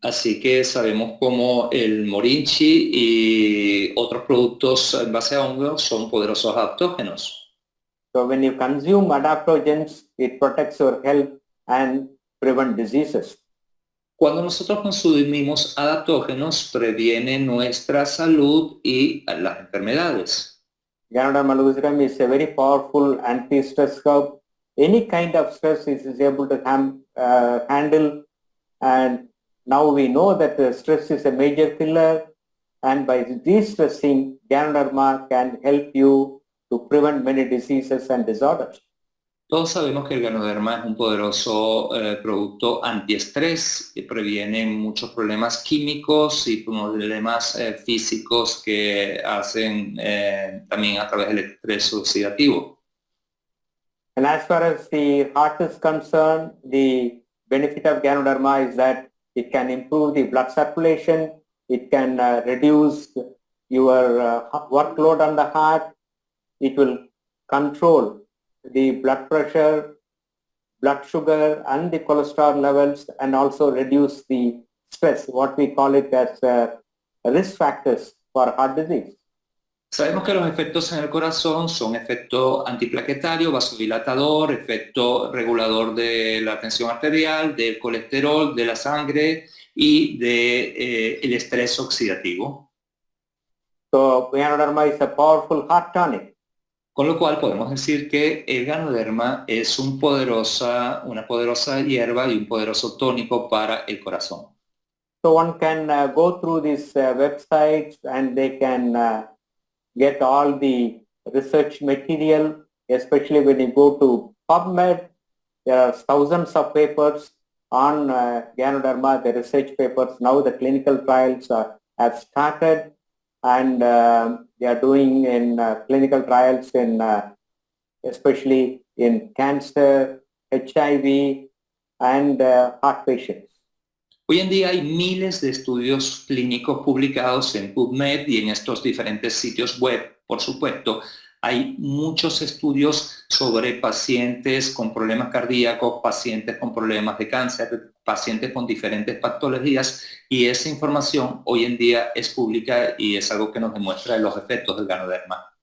Así que sabemos cómo el morinchi y otros productos en base a hongos son poderosos adaptógenos. So when you consume adaptogens, it protects your health and prevent diseases. Cuando nosotros consumimos adaptógenos, previene nuestra salud y las enfermedades. Ganoderma lucidum is a very powerful anti-stress herb. Any kind of stress it is able to handle, and now we know that stress is a major killer, and by de-stressing, Ganoderma can help you to prevent many diseases and disorders. Todos sabemos que el Ganoderma es un poderoso producto antiestrés que previene muchos problemas químicos y problemas físicos que hacen también a través del estrés oxidativo. And as far as the heart is concerned, the benefit of Ganoderma is that it can improve the blood circulation, it can reduce your workload on the heart, it will control the blood pressure, blood sugar and the cholesterol levels, and also reduce the stress, what we call it as risk factors for heart disease. Sabemos que los efectos en el corazón son efecto antiplaquetario, vasodilatador, efecto regulador de la tensión arterial, del colesterol, de la sangre y del estrés oxidativo. So Ganoderma is a powerful heart tonic. Con lo cual podemos decir que el Ganoderma es una poderosa hierba y un poderoso tónico para el corazón. So one can go through these websites and they can get all the research material, especially when you go to PubMed. There are thousands of papers on Ganoderma, the research papers. Now the clinical trials have started, and they are doing in clinical trials in especially in cancer, HIV, and heart patients. Hoy en día hay miles de estudios clínicos publicados en PubMed y en estos diferentes sitios web, por supuesto. Hay muchos estudios sobre pacientes con problemas cardíacos, pacientes con problemas de cáncer, pacientes con diferentes patologías, y esa información hoy en día es pública y es algo que nos demuestra los efectos del Ganoderma.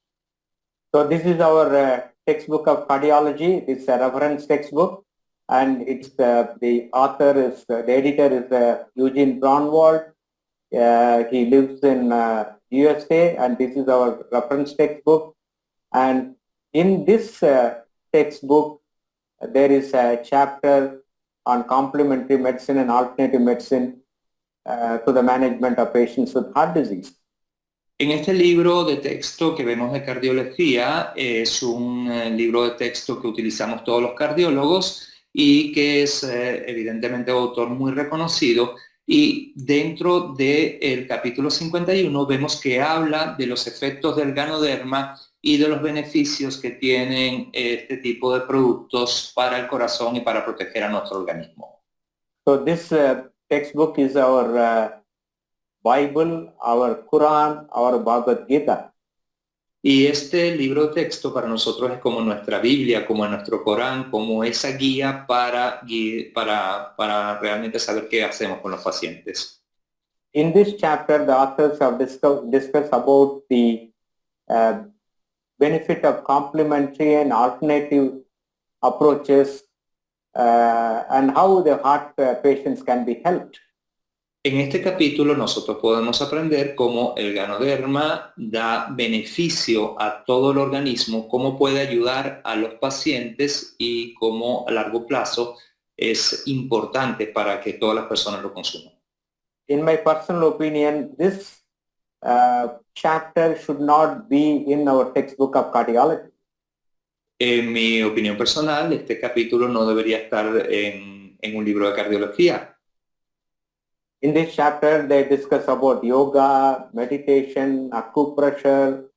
So this is our textbook of cardiology. It's a reference textbook, and it's the author is the editor is Eugene Braunwald. He lives in USA, and this is our reference textbook. And in this textbook, there is a chapter on complementary medicine and alternative medicine to the management of patients with heart disease. En este libro de texto que vemos de cardiología, es un libro de texto que utilizamos todos los cardiólogos y que es evidentemente un autor muy reconocido, y dentro del capítulo 51 vemos que habla de los efectos del Ganoderma y de los beneficios que tienen este tipo de productos para el corazón y para proteger a nuestro organismo. So this textbook is our Bible, our Quran, our Bhagavad Gita. Y este libro de texto para nosotros es como nuestra Biblia, como nuestro Corán, como esa guía para realmente saber qué hacemos con los pacientes. In this chapter, the authors have discussed about the benefit of complementary and alternative approaches and how the heart patients can be helped. En este capítulo nosotros podemos aprender cómo el Ganoderma da beneficio a todo el organismo, cómo puede ayudar a los pacientes y cómo a largo plazo es importante para que todas las personas lo consuman. In my personal opinion, this chapter should not be in our textbook of cardiology. En mi opinión personal, este capítulo no debería estar en un libro de cardiología. In this chapter, they discuss about yoga, meditation, acupressure,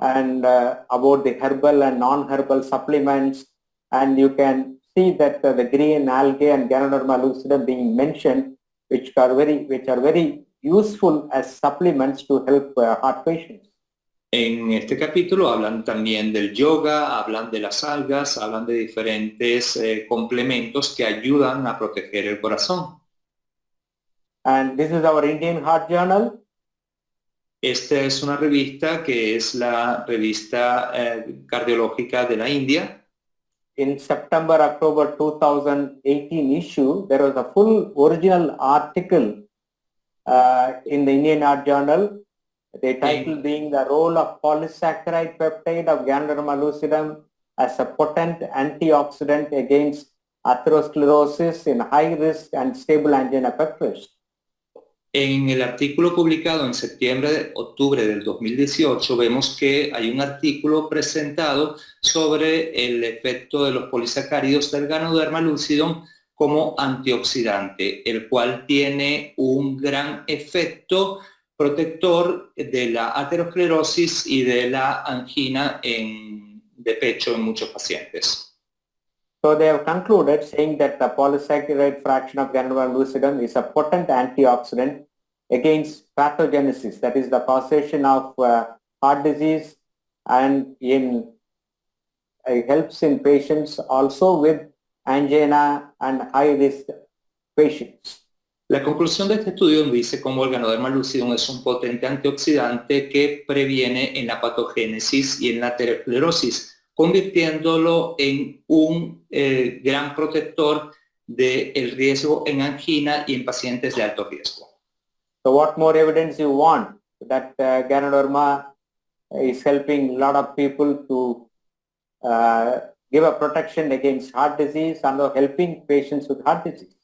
and about the herbal and non-herbal supplements. And you can see that the green algae and Ganoderma lucidum being mentioned, which are very useful as supplements to help heart patients. En este capítulo hablan también del yoga, hablan de las algas, hablan de diferentes complementos que ayudan a proteger el corazón. And this is our Indian Heart Journal. Esta es una revista que es la revista cardiológica de la India. In September-October 2018 issue, there was a full original article in the Indian Heart Journal. The title being the role of polysaccharide peptide of Ganoderma lucidum as a potent antioxidant against atherosclerosis in high risk and stable angina pectoris. En el artículo publicado en octubre del 2018 vemos que hay un artículo presentado sobre el efecto de los polisacáridos del Ganoderma lucidum como antioxidante, el cual tiene un gran efecto protector de la aterosclerosis y de la angina de pecho en muchos pacientes. So they have concluded saying that the polysaccharide fraction of Ganoderma lucidum is a potent antioxidant against pathogenesis, that is the causation of heart disease, and it helps in patients also with angina and high-risk patients. La conclusión de este estudio dice cómo el Ganoderma lucidum es un potente antioxidante que previene en la patogénesis y en la aterosclerosis, convirtiéndolo en un gran protector del riesgo en angina y en pacientes de alto riesgo. So what more evidence you want that Ganoderma is helping a lot of people to give a protection against heart disease and helping patients with heart disease?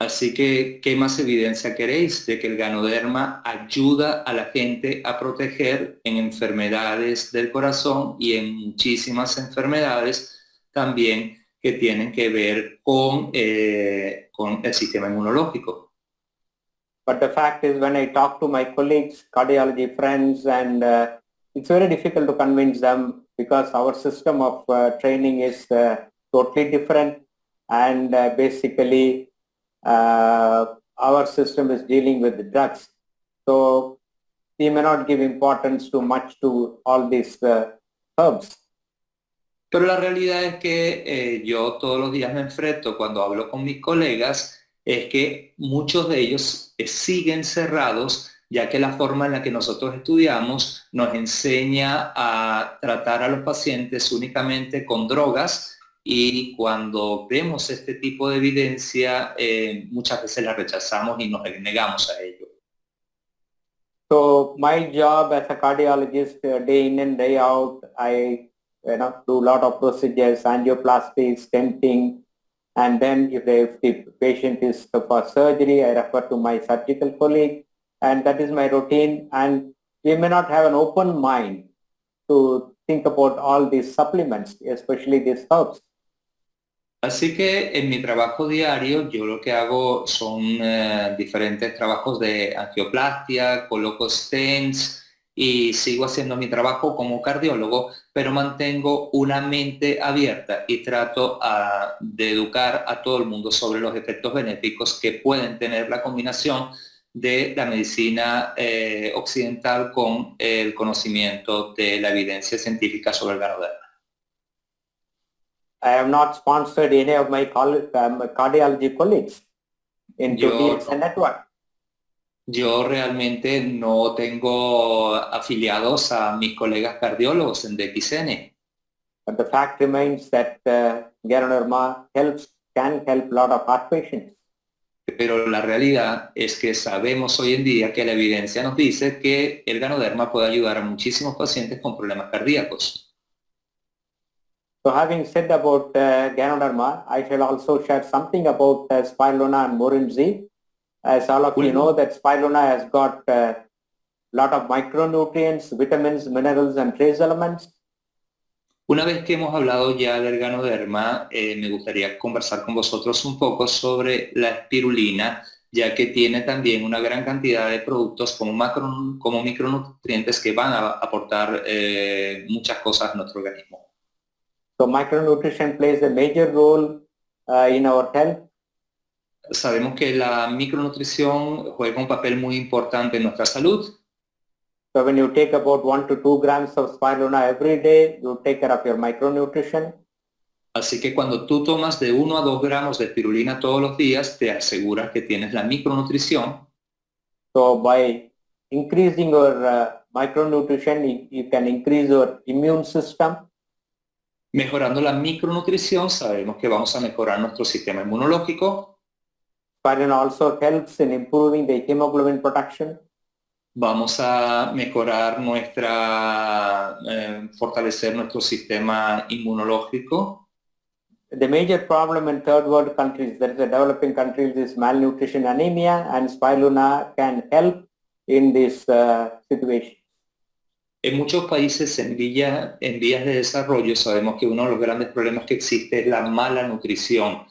Así que, ¿qué más evidencia queréis de que el Ganoderma ayuda a la gente a proteger en enfermedades del corazón y en muchísimas enfermedades también que tienen que ver con el sistema inmunológico? But the fact is, when I talk to my colleagues, cardiology friends, and it's very difficult to convince them because our system of training is totally different, and basically our system is dealing with the drugs. So we may not give importance too much to all these herbs. Pero la realidad es que yo todos los días me enfrento cuando hablo con mis colegas es que muchos de ellos siguen cerrados, ya que la forma en la que nosotros estudiamos nos enseña a tratar a los pacientes únicamente con drogas, y cuando vemos este tipo de evidencia muchas veces la rechazamos y nos negamos a ello. So my job as a cardiologist, day in and day out, I do a lot of procedures, angioplasty, stenting, and then if the patient is for surgery, I refer to my surgical colleague, and that is my routine. And we may not have an open mind to think about all these supplements, especially these herbs. Así que en mi trabajo diario yo lo que hago son diferentes trabajos de angioplastia, coloco stents y sigo haciendo mi trabajo como cardiólogo, pero mantengo una mente abierta y trato de educar a todo el mundo sobre los efectos benéficos que pueden tener la combinación de la medicina occidental con el conocimiento de la evidencia científica sobre el Ganoderma. I have not sponsored any of my cardiology colleagues into DXN network. Yo realmente no tengo afiliados a mis colegas cardiólogos en DXN. But the fact remains that Ganoderma can help a lot of heart patients. Pero la realidad es que sabemos hoy en día que la evidencia nos dice que el Ganoderma puede ayudar a muchísimos pacientes con problemas cardíacos. So having said about Ganoderma, I shall also share something about Spirulina and Morinzi. As all of you know, that Spirulina has got a lot of micronutrients, vitamins, minerals, and trace elements. Una vez que hemos hablado ya del Ganoderma, me gustaría conversar con vosotros un poco sobre la espirulina, ya que tiene también una gran cantidad de productos como micronutrientes que van a aportar muchas cosas a nuestro organismo. So micronutrition plays a major role in our health. Sabemos que la micronutrición juega un papel muy importante en nuestra salud. So when you take about 1 to 2 grams of spirulina every day, you take care of your micronutrition. Así que cuando tú tomas de 1 a 2 gramos de espirulina todos los días, te aseguras que tienes la micronutrición. So by increasing your micronutrition, you can increase your immune system. Mejorando la micronutrición, sabemos que vamos a mejorar nuestro sistema inmunológico. Spirulina also helps in improving the hemoglobin production. Vamos a mejorar fortalecer nuestro sistema inmunológico. The major problem in third world countries, that is the developing countries, is malnutrition, anemia, and spirulina can help in this situation. En muchos países en vías de desarrollo sabemos que uno de los grandes problemas que existe es la mala nutrición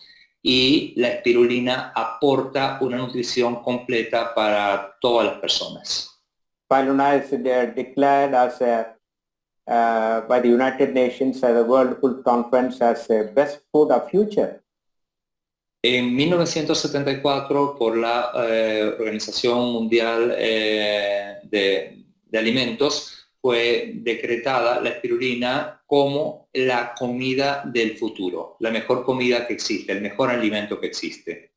y la espirulina aporta una nutrición completa para todas las personas. Spirulina is declared as by the United Nations as the World Food Conference as the best food of future. En 1974, por la Organización Mundial de Alimentos, fue decretada la espirulina como la comida del futuro, la mejor comida que existe, el mejor alimento que existe.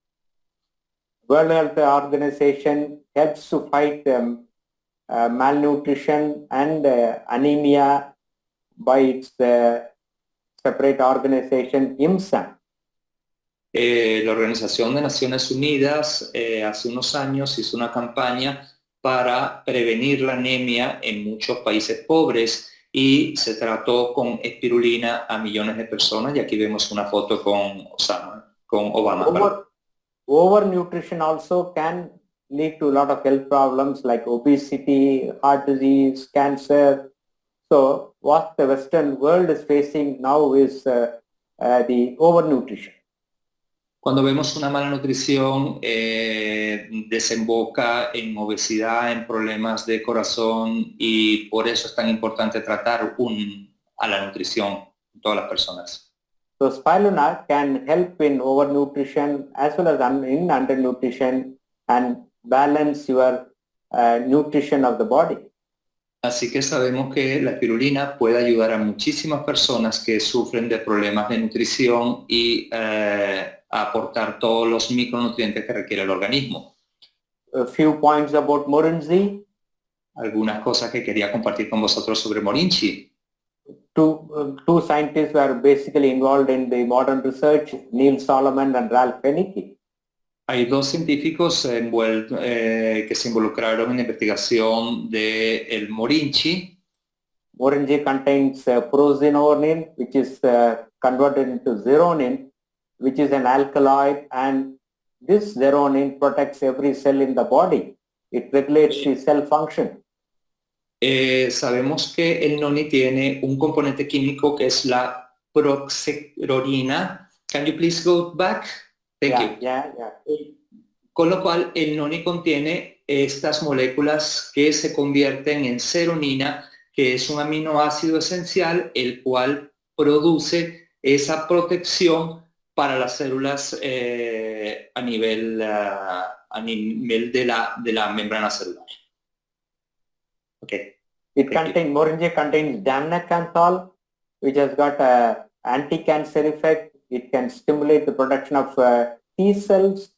World Health Organization helps to fight malnutrition and anemia by its separate organization, IMSA. La Organización de Naciones Unidas hace unos años hizo una campaña para prevenir la anemia en muchos países pobres y se trató con espirulina a millones de personas, y aquí vemos una foto con Obama. Overnutrition also can lead to a lot of health problems like obesity, heart disease, cancer. So what the Western world is facing now is the overnutrition. Cuando vemos una mala nutrición, desemboca en obesidad, en problemas de corazón, y por eso es tan importante tratar a la nutrición en todas las personas. So spirulina can help in overnutrition as well as in undernutrition and balance your nutrition of the body. Así que sabemos que la espirulina puede ayudar a muchísimas personas que sufren de problemas de nutrición y a aportar todos los micronutrientes que requiere el organismo. A few points about Morinji. Algunas cosas que quería compartir con vosotros sobre Morinji. Two scientists were basically involved in the modern research, Neil Solomon and Ralph Fennicky. Hay dos científicos que se involucraron en la investigación del Morinji. Morinji contains prozinonin, which is converted into zeronin, which is an alkaloid, and this zeronin protects every cell in the body. It regulates the cell function. Sabemos que el noni tiene un componente químico que es la proxerolina. Can you please go back? Thank you. Yeah. Con lo cual el noni contiene estas moléculas que se convierten en seronina, que es un aminoácido esencial, el cual produce esa protección para las células a nivel de la membrana celular. Okay. Morinji contains damnacanthol, which has got an anti-cancer effect. It can stimulate the production of T cells,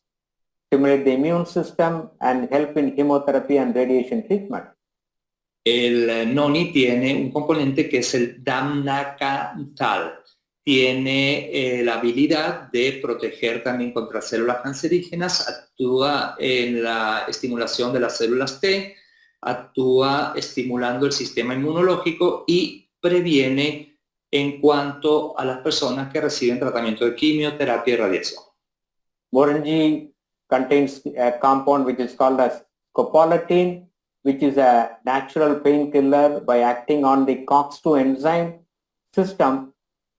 stimulate the immune system, and help in chemotherapy and radiation treatment. El noni tiene un componente que es el damnacanthal. Tiene la habilidad de proteger también contra células cancerígenas, actúa en la estimulación de las células T, actúa estimulando el sistema inmunológico y previene en cuanto a las personas que reciben tratamiento de quimioterapia y radiación. Morinji contains a compound which is called as scopolamine, which is a natural painkiller. By acting on the COX-2 enzyme system,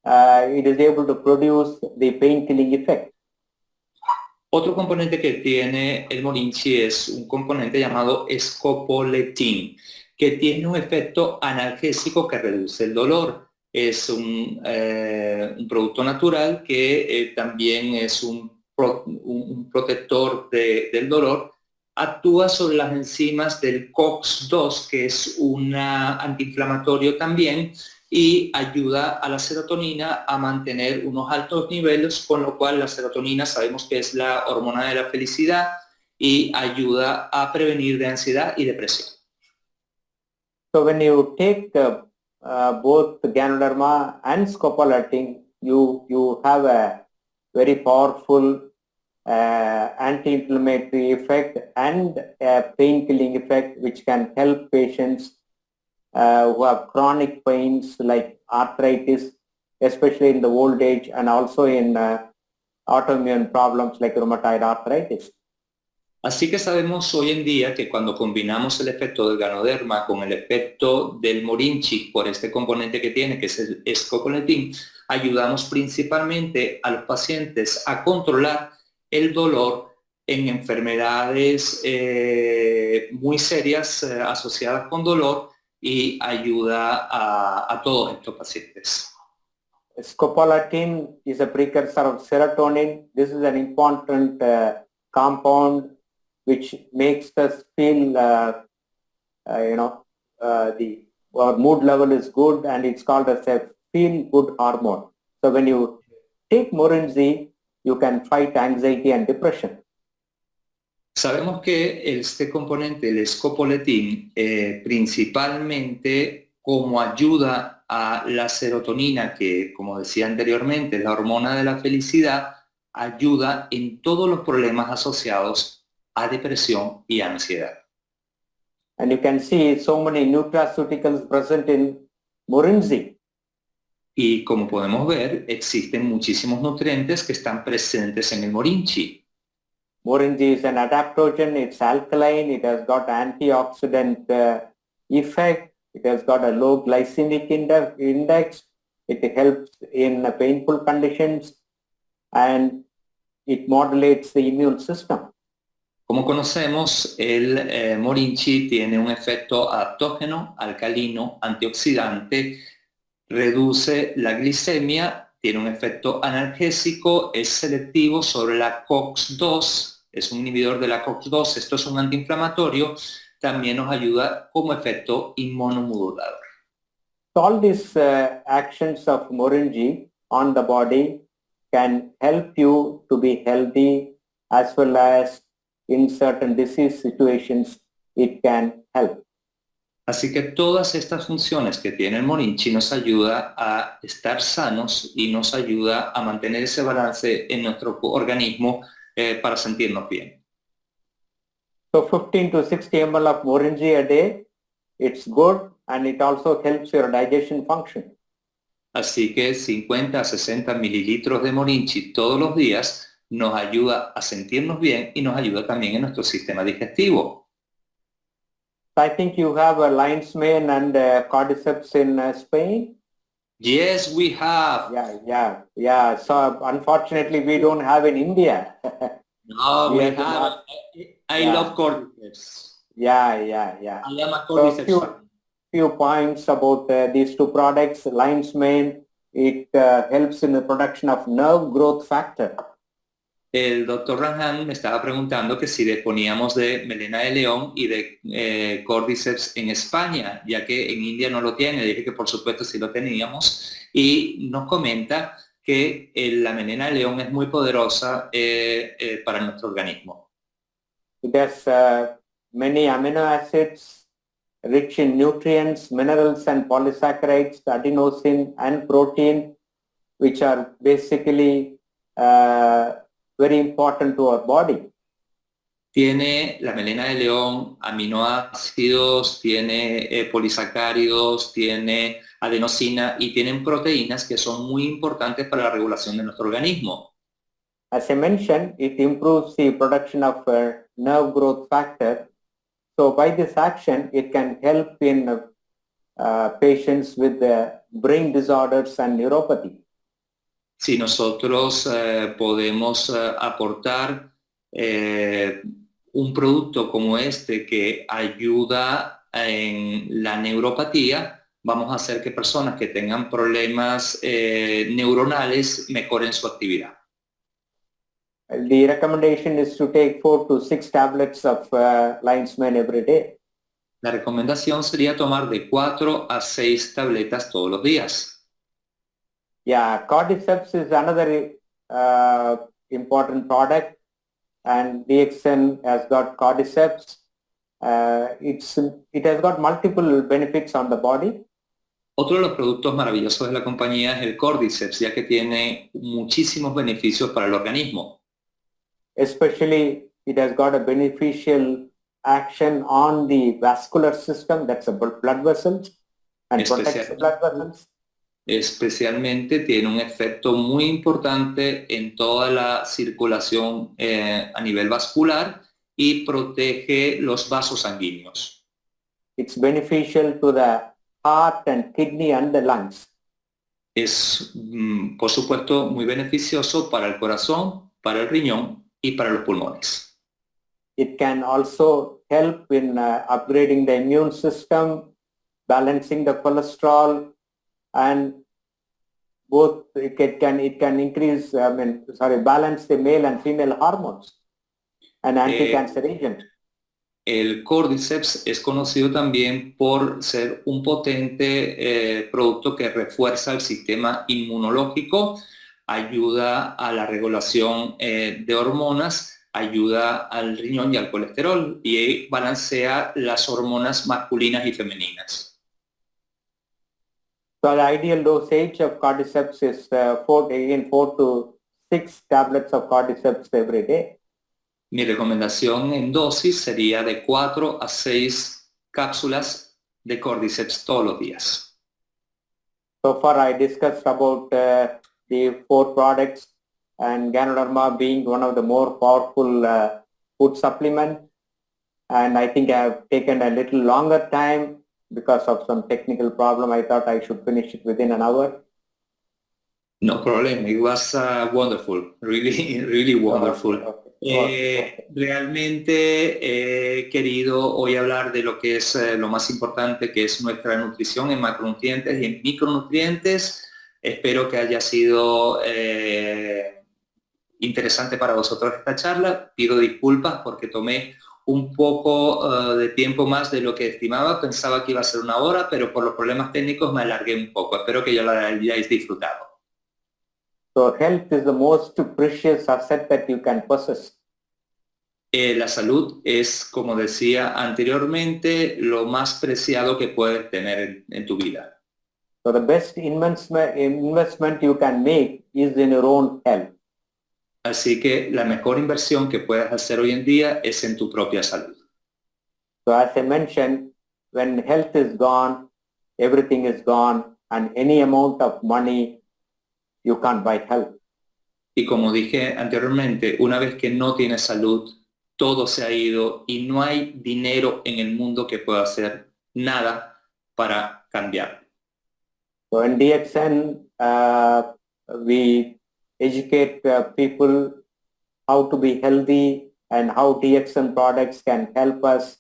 it is able to produce the pain-killing effect. Otro componente que tiene el Morinji es un componente llamado scopolamine, que tiene un efecto analgésico que reduce el dolor. Es un producto natural que también es un protector del dolor. Actúa sobre las enzimas del COX-2, que es un antiinflamatorio también, y ayuda a la serotonina a mantener unos altos niveles, con lo cual la serotonina sabemos que es la hormona de la felicidad y ayuda a prevenir de ansiedad y depresión. So when you take both Ganoderma and scopolamine, you have a very powerful anti-inflammatory effect and a pain-killing effect, which can help patients who have chronic pains like arthritis especially in the old age and also in autoimmune problems like rheumatoid arthritis. Así que sabemos hoy en día que cuando combinamos el efecto del ganoderma con el efecto del morinchi por este componente que tiene, que es el escopoletín, ayudamos principalmente a los pacientes a controlar el dolor en enfermedades muy serias asociadas con dolor y ayuda a todos estos pacientes. Scopolamine is a precursor of serotonin. This is an important compound which makes us feel, our mood level is good, and it's called as a feel-good hormone. So when you take Morinji, you can fight anxiety and depression. Sabemos que este componente, el escopoletín, principalmente como ayuda a la serotonina, que como decía anteriormente, es la hormona de la felicidad, ayuda en todos los problemas asociados a depresión y ansiedad. And you can see so many nutraceuticals present in Morinji. Y como podemos ver, existen muchísimos nutrientes que están presentes en el morinchi. Morinji is an adaptogen, it's alkaline, it has got antioxidant effect, it has got a low glycemic index, it helps in painful conditions, and it modulates the immune system. Como conocemos, el morinchi tiene un efecto adaptógeno, alcalino, antioxidante, reduce la glicemia, tiene un efecto analgésico, es selectivo sobre la COX-2, es un inhibidor de la COX-2, esto es un antiinflamatorio, también nos ayuda como efecto inmunomodulador. All these actions of Morinji on the body can help you to be healthy, as well as in certain disease situations it can help. Así que todas estas funciones que tiene el morinchi nos ayuda a estar sanos y nos ayuda a mantener ese balance en nuestro organismo para sentirnos bien. So 15 to 60 ml of Morinji a day, it's good, and it also helps your digestion function. Así que 50 a 60 mililitros de morinchi todos los días nos ayuda a sentirnos bien y nos ayuda también en nuestro sistema digestivo. I think you have a lion's mane and cordyceps in Spain. Yes, we have. Yeah. So unfortunately, we don't have in India. No, we have. I love cordyceps. Yeah. I am a So cordyceps. few points about these two products. Lion's mane, it helps in the production of nerve growth factor. El doctor Ranjan me estaba preguntando que si disponíamos de melena de león y de cordyceps en España, ya que en India no lo tiene. Dije que por supuesto sí lo teníamos, y nos comenta que la melena de león es muy poderosa para nuestro organismo. It has many amino acids, rich in nutrients, minerals and polysaccharides, adenosine and protein, which are basically very important to our body. Tiene la melena de león aminoácidos, tiene polisacáridos, tiene adenosina y tienen proteínas que son muy importantes para la regulación de nuestro organismo. As I mentioned, it improves the production of nerve growth factor. So by this action, it can help in patients with brain disorders and neuropathy. Si nosotros podemos aportar un producto como este que ayuda en la neuropatía, vamos a hacer que personas que tengan problemas neuronales mejoren su actividad. The recommendation is to take 4 to 6 tablets of lion's mane every day. La recomendación sería tomar de 4 a 6 tabletas todos los días. Yeah, cordyceps is another important product, and DXN has got cordyceps. It has got multiple benefits on the body. Otro de los productos maravillosos de la compañía es el cordyceps, ya que tiene muchísimos beneficios para el organismo. Especially, it has got a beneficial action on the vascular system, that's the blood vessels, and protects the blood vessels. especialmente tiene un efecto muy importante en toda la circulación a nivel vascular y protege los vasos sanguíneos. It's beneficial to the heart and kidney and the lungs. Es, por supuesto, muy beneficioso para el corazón, para el riñón y para los pulmones. It can also help in upgrading the immune system, balancing the cholesterol, and both it can increase, balance the male and female hormones, an anti-cancer agent. El Cordyceps es conocido también por ser un potente producto que refuerza el sistema inmunológico, ayuda a la regulación de hormonas, ayuda al riñón y al colesterol y balancea las hormonas masculinas y femeninas. So the ideal dosage of Cordyceps is 4 to 6 tablets of Cordyceps every day. Mi recomendación en dosis sería de 4 a 6 cápsulas de Cordyceps todos los días. So far I discussed about the 4 products and Ganoderma being one of the more powerful food supplement. And I think I have taken a little longer time because of some technical problem. I thought I should finish it within an hour. No problem. It was wonderful. Really, really wonderful. Realmente he querido hoy hablar de lo que es lo más importante, que es nuestra nutrición en macronutrientes y en micronutrientes. Espero que haya sido interesante para vosotros esta charla. Pido disculpas porque tomé un poco de tiempo más de lo que estimaba. Pensaba que iba a ser una hora, pero por los problemas técnicos me alargué un poco. Espero que ya lo hayáis disfrutado. So health is the most precious asset that you can possess. La salud es, como decía anteriormente, lo más preciado que puedes tener en tu vida. So the best investment you can make is in your own health. Así que la mejor inversión que puedes hacer hoy en día es en tu propia salud. So as I mentioned, when health is gone, everything is gone, and any amount of money you can't buy health. Y como dije anteriormente, una vez que no tienes salud, todo se ha ido y no hay dinero en el mundo que pueda hacer nada para cambiar. So in DXN, we educate people how to be healthy and how DXN products can help us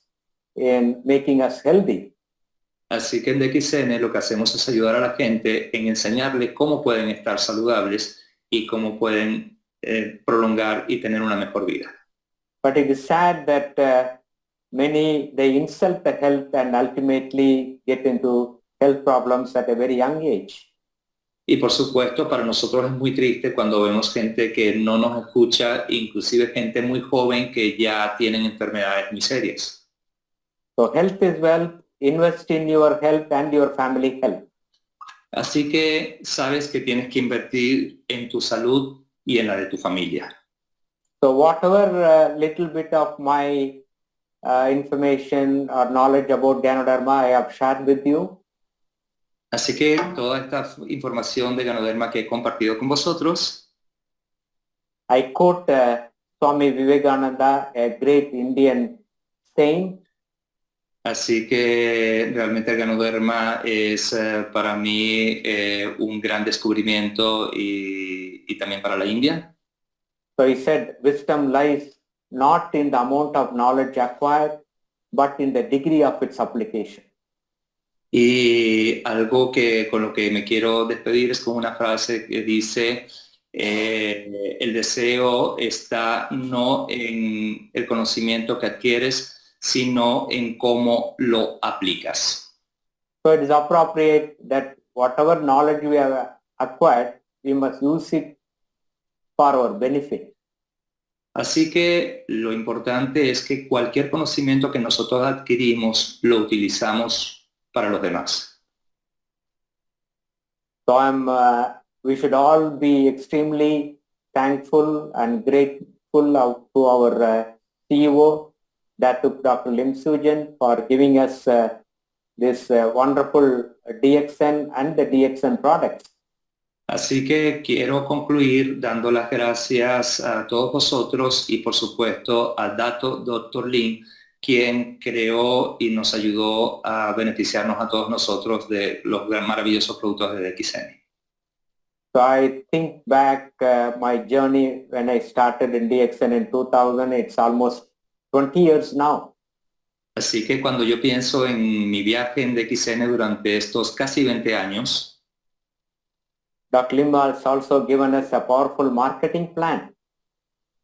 in making us healthy. Así que en DXN lo que hacemos es ayudar a la gente en enseñarles cómo pueden estar saludables y cómo pueden prolongar y tener una mejor vida. But it is sad that many, they insult the health and ultimately get into health problems at a very young age. Y por supuesto, para nosotros es muy triste cuando vemos gente que no nos escucha, inclusive gente muy joven que ya tienen enfermedades muy serias. So health is wealth. Invest in your health and your family health. Así que sabes que tienes que invertir en tu salud y en la de tu familia. So whatever little bit of my information or knowledge about Ganoderma I have shared with you. Así que toda esta información de Ganoderma que he compartido con vosotros, I quote Swami Vivekananda, a great Indian saint. así que realmente el Ganoderma es para mí un gran descubrimiento y también para la India. So he said, wisdom lies not in the amount of knowledge acquired, but in the degree of its application. Y algo que con lo que me quiero despedir es con una frase que dice, el deseo está no en el conocimiento que adquieres, sino en cómo lo aplicas. So it is appropriate that whatever knowledge we have acquired, we must use it for our benefit. Así que lo importante es que cualquier conocimiento que nosotros adquirimos lo utilizamos para los demás. So we should all be extremely thankful and grateful to our CEO, Dr. Lim Sujan, for giving us this wonderful DXN and the DXN products. Así que quiero concluir dando las gracias a todos vosotros y por supuesto a Dr. Lin, quien creó y nos ayudó a beneficiarnos a todos nosotros de los maravillosos productos de DXN. So I think back my journey when I started in DXN in 2000, it's almost 20 years now. Así que cuando yo pienso en mi viaje en DXN durante estos casi 20 años, Dr. Lim has also given us a powerful marketing plan.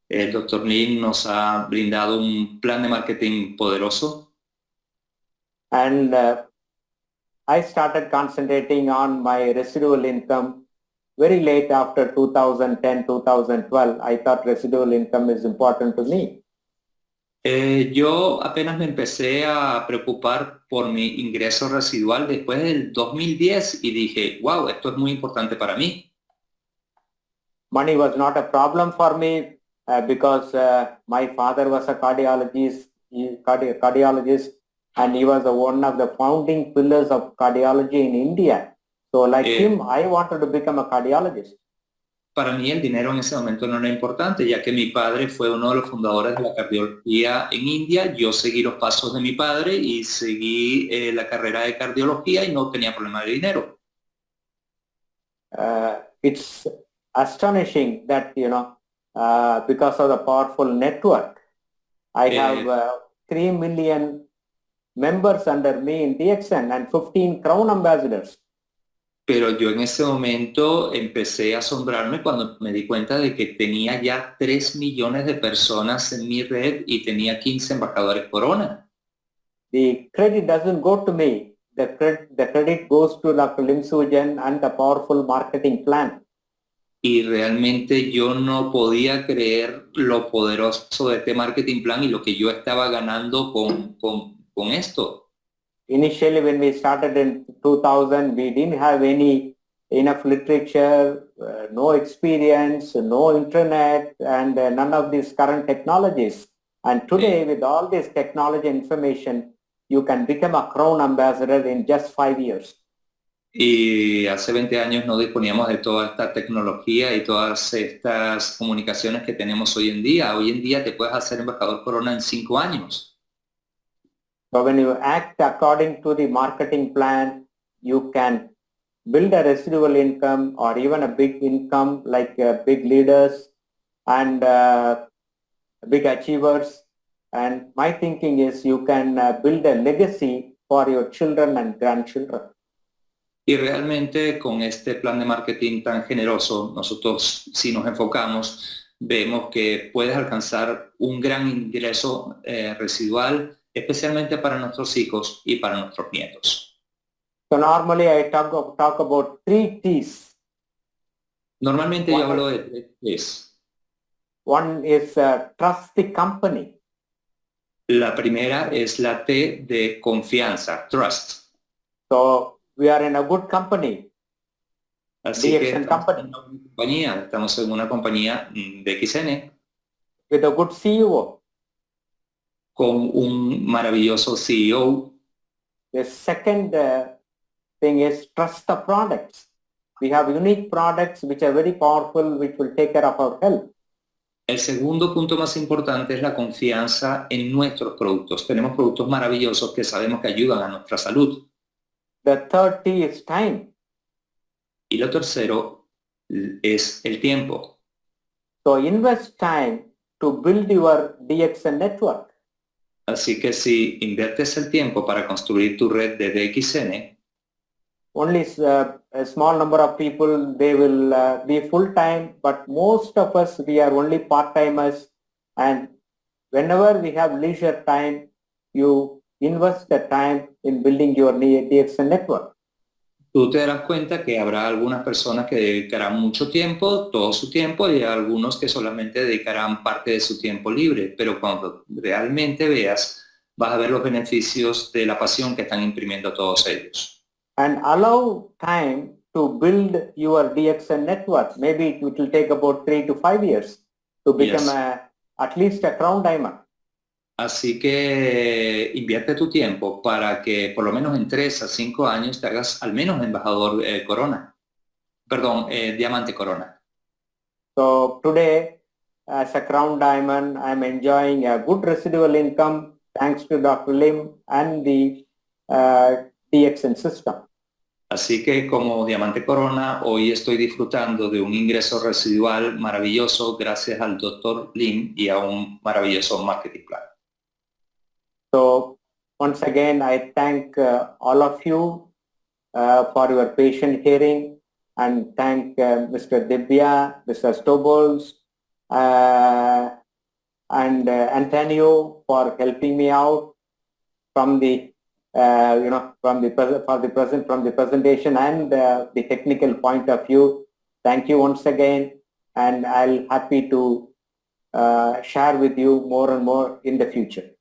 el Dr. Lin nos ha brindado un plan de marketing poderoso. And I started concentrating on my residual income very late after 2010, 2012. I thought residual income is important to me. Yo apenas me empecé a preocupar por mi ingreso residual después del 2010 y dije, wow, esto es muy importante para mí. Money was not a problem for me because my father was a cardiologist, and he was one of the founding pillars of cardiology in India. So like him, I wanted to become a cardiologist. Para mí el dinero en ese momento no era importante, ya que mi padre fue uno de los fundadores de la cardiología en India. Yo seguí los pasos de mi padre y seguí la carrera de cardiología y no tenía problema de dinero. It's astonishing that, because of the powerful network, I have 3 million members under me in DXN and 15 Crown ambassadors. Pero yo en ese momento empecé a asombrarme cuando me di cuenta de que tenía ya 3 millones de personas en mi red y tenía 15 embajadores Corona. The credit doesn't go to me. The credit goes to Dr. Lim Soo-Jin and the powerful marketing plan. Y realmente yo no podía creer lo poderoso de este marketing plan y lo que yo estaba ganando con esto. Initially, when we started in 2000, we didn't have enough literature, no experience, no internet, and none of these current technologies. And today, with all this technology information, you can become a Crown ambassador in just 5 years. Y hace 20 años no disponíamos de toda esta tecnología y todas estas comunicaciones que tenemos hoy en día. Hoy en día te puedes hacer embajador Corona en 5 años. So when you act according to the marketing plan, you can build a residual income or even a big income like big leaders and big achievers. And my thinking is you can build a legacy for your children and grandchildren. Y realmente con este plan de marketing tan generoso, nosotros si nos enfocamos, vemos que puedes alcanzar un gran ingreso residual, especialmente para nuestros hijos y para nuestros nietos. So normally I talk about 3 T's. Normalmente yo hablo de 3 T's. One is trust the company. La primera es la T de confianza, trust. So we are in a good company. Así que DXN estamos en una compañía de XN with a good CEO. Con un maravilloso CEO. The second thing is trust the products. We have unique products which are very powerful, which will take care of our health. El segundo punto más importante es la confianza en nuestros productos. Tenemos productos maravillosos que sabemos que ayudan a nuestra salud. The third T is time. Y lo tercero es el tiempo. So invest time to build your DXN network. Así que si inviertes el tiempo para construir tu red de DXN, only a small number of people, they will be full-time, but most of us, we are only part-timers. And whenever we have leisure time, you invest the time in building your DXN network. Tú te darás cuenta que habrá algunas personas que dedicarán mucho tiempo, todo su tiempo, y algunos que solamente dedicarán parte de su tiempo libre. Pero cuando realmente veas, vas a ver los beneficios de la pasión que están imprimiendo todos ellos. And allow time to build your DXN network. Maybe it will take about 3 to 5 years to become at least a Crown Diamond. Así que invierte tu tiempo para que por lo menos en 3 a 5 años te hagas al menos embajador Corona. Perdón, Diamante Corona. So today, as a Crown Diamond, I'm enjoying a good residual income thanks to Dr. Lim and the DXN system. Así que como Diamante Corona, hoy estoy disfrutando de un ingreso residual maravilloso gracias al Dr. Lim y a un maravilloso marketing plan. So once again, I thank all of you for your patient hearing, and thank Mr. Divya, Mr. Stobols, and Antonio for helping me out from the from the presentation and the technical point of view. Thank you once again, and I'll happy to share with you more and more in the future.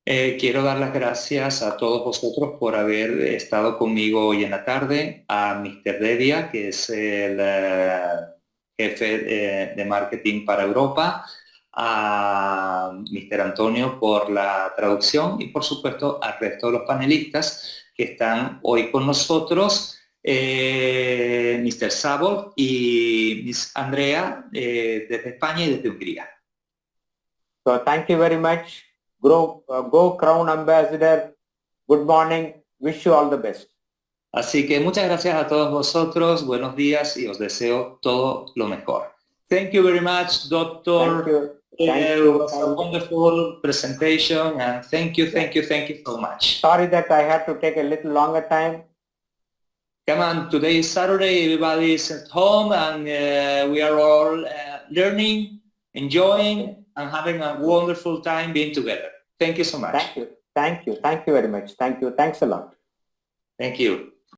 Quiero dar las gracias a todos vosotros por haber estado conmigo hoy en la tarde, a Mr. Devia, que es el jefe de marketing para Europa, a Mr. Antonio por la traducción y por supuesto al resto de los panelistas que están hoy con nosotros, Mr. Sabol y Miss Andrea desde España y desde Hungría. So thank you very much. Go Crown Ambassador. Good morning. Wish you all the best. Así que muchas gracias a todos vosotros. Buenos días y os deseo todo lo mejor. Thank you very much, Doctor. Thank you. It was a wonderful presentation, and thank you so much. Sorry that I had to take a little longer time. Come on, today is Saturday, everybody is at home, and we are all learning, enjoying, and having a wonderful time being together. Thank you so much. Thank you very much. Thank you. Thanks a lot. Thank you.